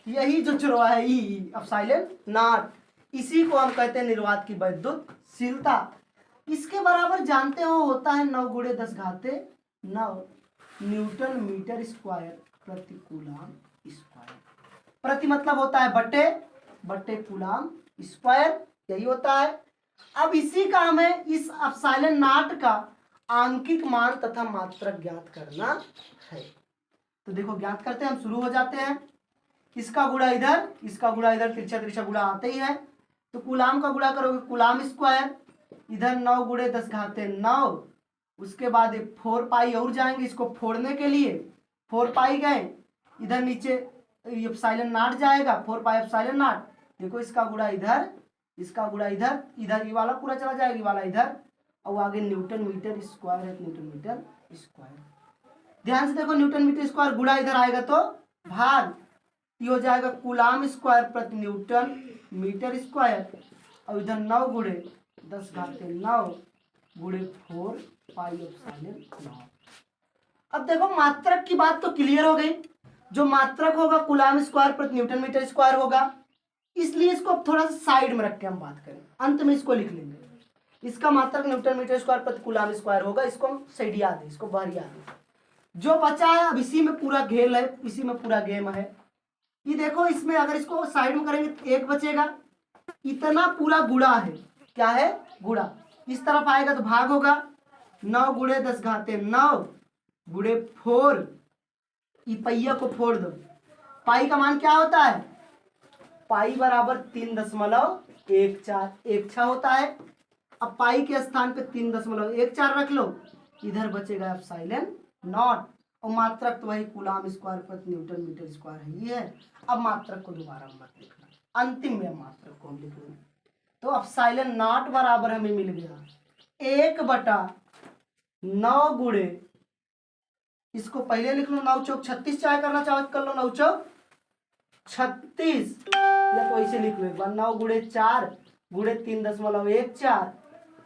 यही जो चुरवा है ई एप्सिलॉन नॉट, इसी को हम कहते हैं निर्वात की वैद्युतशीलता। इसके बराबर जानते हो होता है 9 गुणे 10 घाते 9 न्यूटन मीटर स्क्वायर प्रति कूलाम स्क्वायर। प्रति मतलब होता है बटे, बटे कूलाम स्क्वायर, यही होता है। अब इसी का हमें इस एप्सिलॉन नॉट का आंकिक मान तथा मात्रक ज्ञात करना है। तो देखो ज्ञात करते हैं, हम शुरू हो जाते हैं। इसका गुणा इधर, इसका गुणा इधर, तिरछा तिरछा गुणा आते ही है, तो कूलाम का गुणा करोगे कूलाम स्क्वायर, इधर 9 गुणे 10 घाते 9, उसके बाद 4 पाई और जाएंगे इसको फोड़ने के लिए, 4 पाई गए, इधर नीचे एप्सिलॉन नॉट जाएगा, 4 पाई एप्सिलॉन नॉट, देखो इसका गुणा इधर, इसका गुणा इधर, इधर ये वाला पूरा चला जाएगा, ये वाला इधर, और आगे न्यूटन मीटर स्क्वायर है, न्यूटन मीटर स्क्वायर। ध्यान से देखो, न्यूटन मीटर स्क्वायर गुणा इधर आएगा तो भाग, ये हो जाएगा कूलाम स्क्वायर प्रति न्यूटन मीटर स्क्वायर, और इधर 9 गुणे 10 घाते 9 गुणे 4 पाई एप्सिलॉन नॉट। अब देखो मात्रक की बात तो क्लियर हो गई, जो मात्रक होगा कूलाम स्क्वायर प्रति न्यूटन मीटर स्क्वायर होगा, इसलिए इसको अब थोड़ा सा साइड में रख के हम बात करें, अंत में इसको लिख लेंगे। इसका मात्रक न्यूटन मीटर स्क्वायर प्रति कूलाम स्क्वायर होगा, इसको हम साइड याद है, इसको बाहर याद है। जो बचा है अब इसी में पूरा खेल है, इसी में पूरा गेम है। ये देखो इसमें अगर इसको साइड में करेंगे तो 1 बचेगा, इतना पूरा गुणा है, क्या है गुणा, इस तरफ आएगा तो भाग होगा, 9 गुणे 10 घाते 9 गुणे 4, ई पहिया को फोड़ दो, पाई का मान क्या होता है, पाई बराबर 3.14 एक होता है। अब पाई के स्थान पे 3.14 रख लो, इधर बचेगा एप्सिलॉन नॉट, और मात्रक तो वही कूलाम स्क्वायर प्रति न्यूटन मीटर स्क्वायर है, ये है। अब मात्रक को दोबारा मत लिखना, अंतिम में मात्रक को हम लिख लेंगे, तो एप्सिलॉन नॉट बराबर हमें मिल गया 1/9 गुणे, इसको पहले लिख लो 9 चौक 36, चाहे करना चाहो कर लो 9 चौक 36, या तो ऐसे लिख लो एक बार, 9 गुणे 4 गुणे 3.14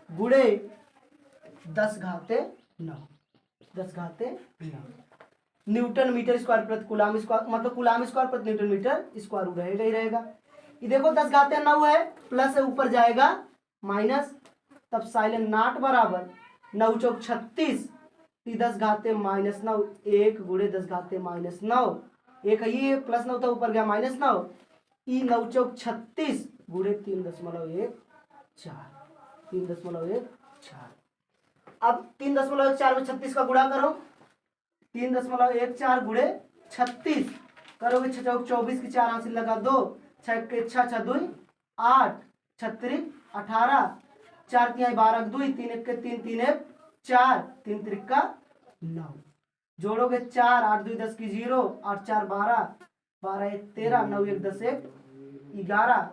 गुणे 10 घाते 9, 10 घाते 9 न्यूटन मीटर स्क्वायर प्रति कूलाम स्क्वायर, मतलब कूलाम स्क्वायर प्रति न्यूटन मीटर स्क्वायर रहेगा ही रहेगा। ये देखो 10 घाते 9 है, प्लस है ऊपर जाएगा माइनस, तब साइलेंट नॉट बराबर 9 चौक 36, 10 घाते -9, 1 गुणे 10 घाते -9, एक है ये प्लस 9 था ऊपर गया -9, ई 9 चौक 36 गुणे 3.14, 3.14। अब 3.14 में 36 का गुणा करो, 3.14 गुणे 36 करोगे 6 चौक 24 की 4 हासिल लगा 2, 6 के 6 6 2 8, 36 18, 4 तिहाई 12 2, 3 1 के 3 3 1 4, 3 त्रिका 9, जोड़ोगे 4 8 2 10 की 0, 8 4 12, 12 1 13, 9 1 10 1 11,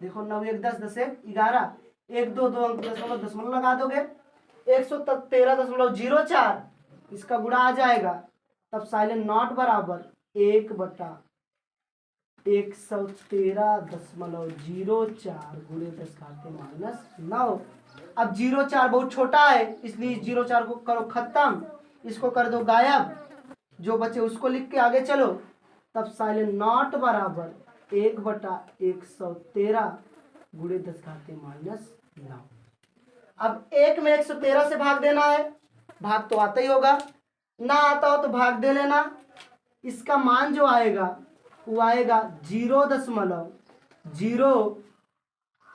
देखो 9 1 10 10 1 11, 1 2 2 अंक दशमलव लगा दोगे 113.04, इसका गुणा आ जाएगा, तब साइलेंट नॉट बराबर 1/113.04 गुणे 10 घाते -9। अब 0,4 बहुत छोटा है, इसलिए 0,4 को करो खत्म, इसको कर दो गायब, जो बचे उसको लिख के आगे चलो, तब साइलेंट नॉट बराबर 1/113 गुणे 10 घाते -9। अब 1 में 113 से भाग देना है, भाग तो आता ही होगा, ना आता हो तो भाग दे लेना, इसका मान जो आएगा वो आएगा 0.0,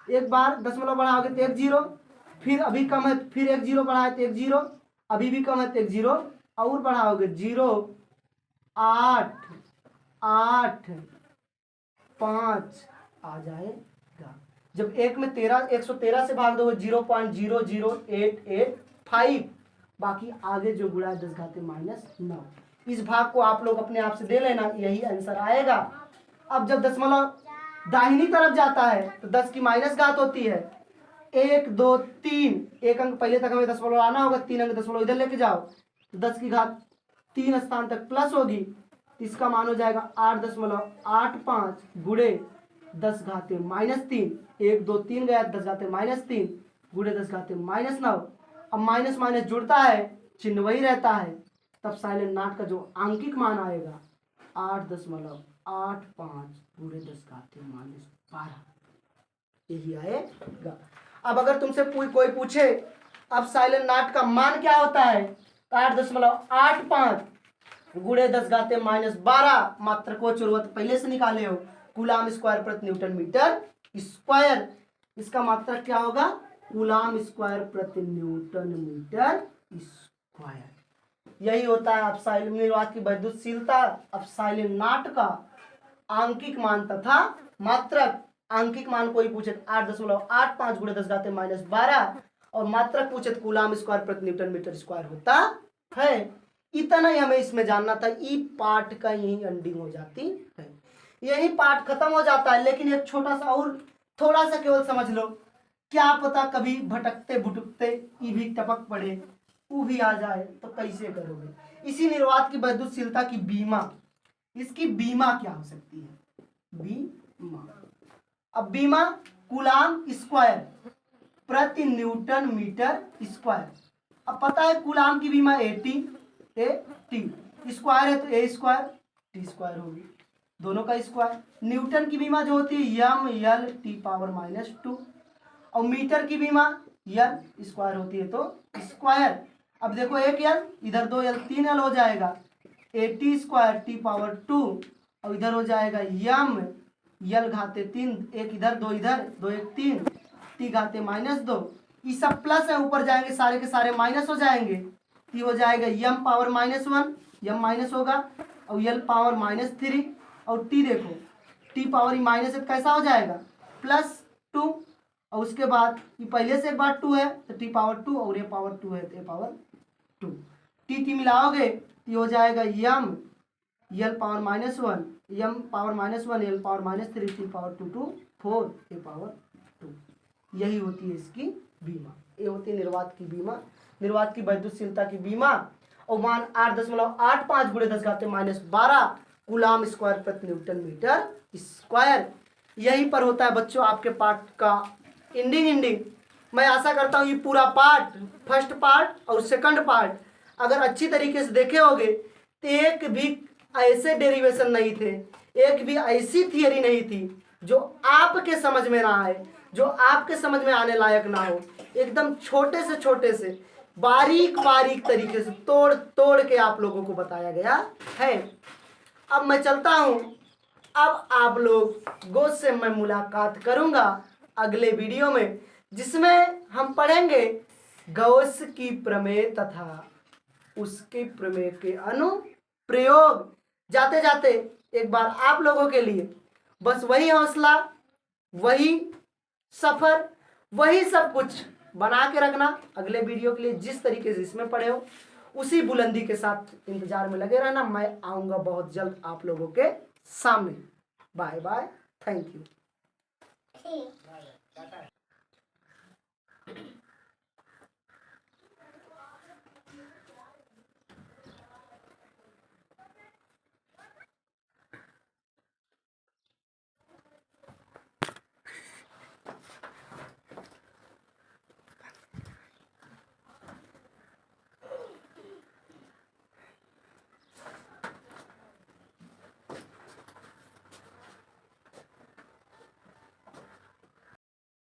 एक बार दशमलव बढ़ाओगे तो 1 0, फिर अभी कम है फिर 1 0 बढ़ाए तो 1 0, अभी भी कम है तो 1 0 और बढ़ाओगे 0 8 8 5 आ जाएगा। जब 1 में 113 से भाग दोगे 0.00885, बाकी आगे जो गुणा 10 घाते -9, इस भाग को आप लोग अपने आप से दे लेना, यही आंसर आएगा। अब जब दशमलव दाहिनी तरफ जाता है तो 10 की माइनस घात होती है, 1 2 3, एक अंक पहले तक हमें दशमलव आना होगा, 3 अंक दशमलव इधर लेके जाओ तो 10 की घात 3 स्थान तक प्लस होगी, इसका मान हो जाएगा 8.85 गुणे 10 घाते -3, 1 2 3 गया 10 घाते -3 गुणे 10 घाते -9। अब माइनस माइनस जुड़ता है, चिन्ह वही रहता है, तब साइलेंट नॉट का जो आंकिक मान आएगा 8.85 गुणे 10 घाते -12, यही आएगा। अब अगर तुमसे कोई पूछे अब साइलेंट नॉट का मान क्या होता है, 8.85 गुणे 10 घाते -12, मात्रक को जरूरत पहले से निकाले हो, कूलाम स्क्वायर प्रति न्यूटन मीटर स्क्वायर, इसका मात्रक क्या होगा, कूलाम स्क्वायर प्रति न्यूटन मीटर स्क्वायर। यही होता है अपसाइलन निर्वात की वैद्युतशीलता, अपसाइलन नॉट का आंकिक मान तथा मात्रक। आंकिक मान कोई पूछे 8.85 गुणे 10 घाते -12 और मात्रक पूछे तो कूलाम स्क्वायर प्रति न्यूटन मीटर स्क्वायर होता है। इतना ही हमें इसमें जानना था, ई पार्ट का यही एंडिंग हो जाती है, यही पार्ट खत्म हो जाता है। लेकिन एक छोटा सा और थोड़ा सा केवल समझ लो, क्या पता कभी भटकते भुटकते ई भी टपक पड़े, वो भी आ जाए तो कैसे करोगे। इसी निर्वात की वैद्युतशीलता की बीमा, इसकी बीमा क्या हो सकती है, बीमा। अब बीमा कूलाम स्क्वायर प्रति न्यूटन मीटर स्क्वायर। अब पता है कूलाम की बीमा AT स्क्वायर है तो A स्क्वायर T स्क्वायर होगी, दोनों का स्क्वायर। न्यूटन की बीमा जो होती है mL/T⁻², और मीटर की बीमा L स्क्वायर होती है तो स्क्वायर। अब देखो एक L इधर 2 L 3 L हो जाएगा, AT स्क्वायर T⁻², और इधर हो जाएगा L घाते 3, एक इधर 2 इधर 2 1 3, T घाते -2, ये सब प्लस है, ऊपर जाएंगे सारे के सारे माइनस हो जाएंगे, T हो जाएगा m⁻1, m माइनस होगा, और L पावर -3, और T देखो T पावर माइनस है कैसा हो जाएगा +2, और उसके बाद ये पहले से एक बार 2 है तो T⁻2, और ये पावर 2 है तो ये पावर 2, T मिलाओगे तो हो जाएगा L power -1, m power -1, L power -3, T power 2 4, A power 2। यही होती है इसकी बीमा, ये होती है निर्वात की बीमा, निर्वात की वैद्युतशीलता की बीमा। और मान 8.85 गुणे 10 घाते -12 कूलाम स्क्वायर प्रति न्यूटन मीटर स्क्वायर। यहीं पर होता है बच्चों आपके पार्ट का एंडिंग। मैं आशा करता हूँ ये पूरा पार्ट, फर्स्ट पार्ट और सेकंड पार्ट अगर अच्छी तरीके से देखे होगे तो एक भी ऐसे डेरिवेशन नहीं थे, एक भी ऐसी थियरी नहीं थी जो आपके समझ में ना आए, जो आपके समझ में आने लायक ना हो, एकदम छोटे से बारीक बारीक तरीके से तोड़ तोड़ के आप लोगों को बताया गया है। अब मैं चलता हूं, अब आप लोगों से मैं मुलाकात करूंगा अगले वीडियो में, जिसमें हम पढ़ेंगे गॉस की प्रमेय तथा उसके प्रमेय के अनुप्रयोग। जाते जाते एक बार आप लोगों के लिए बस वही हौसला, वही सफर, वही सब कुछ बना के रखना अगले वीडियो के लिए। जिस तरीके से इसमें पढ़े हो उसी बुलंदी के साथ इंतजार में लगे रहना। मैं आऊंगा बहुत जल्द आप लोगों के सामने। Bye bye, thank you.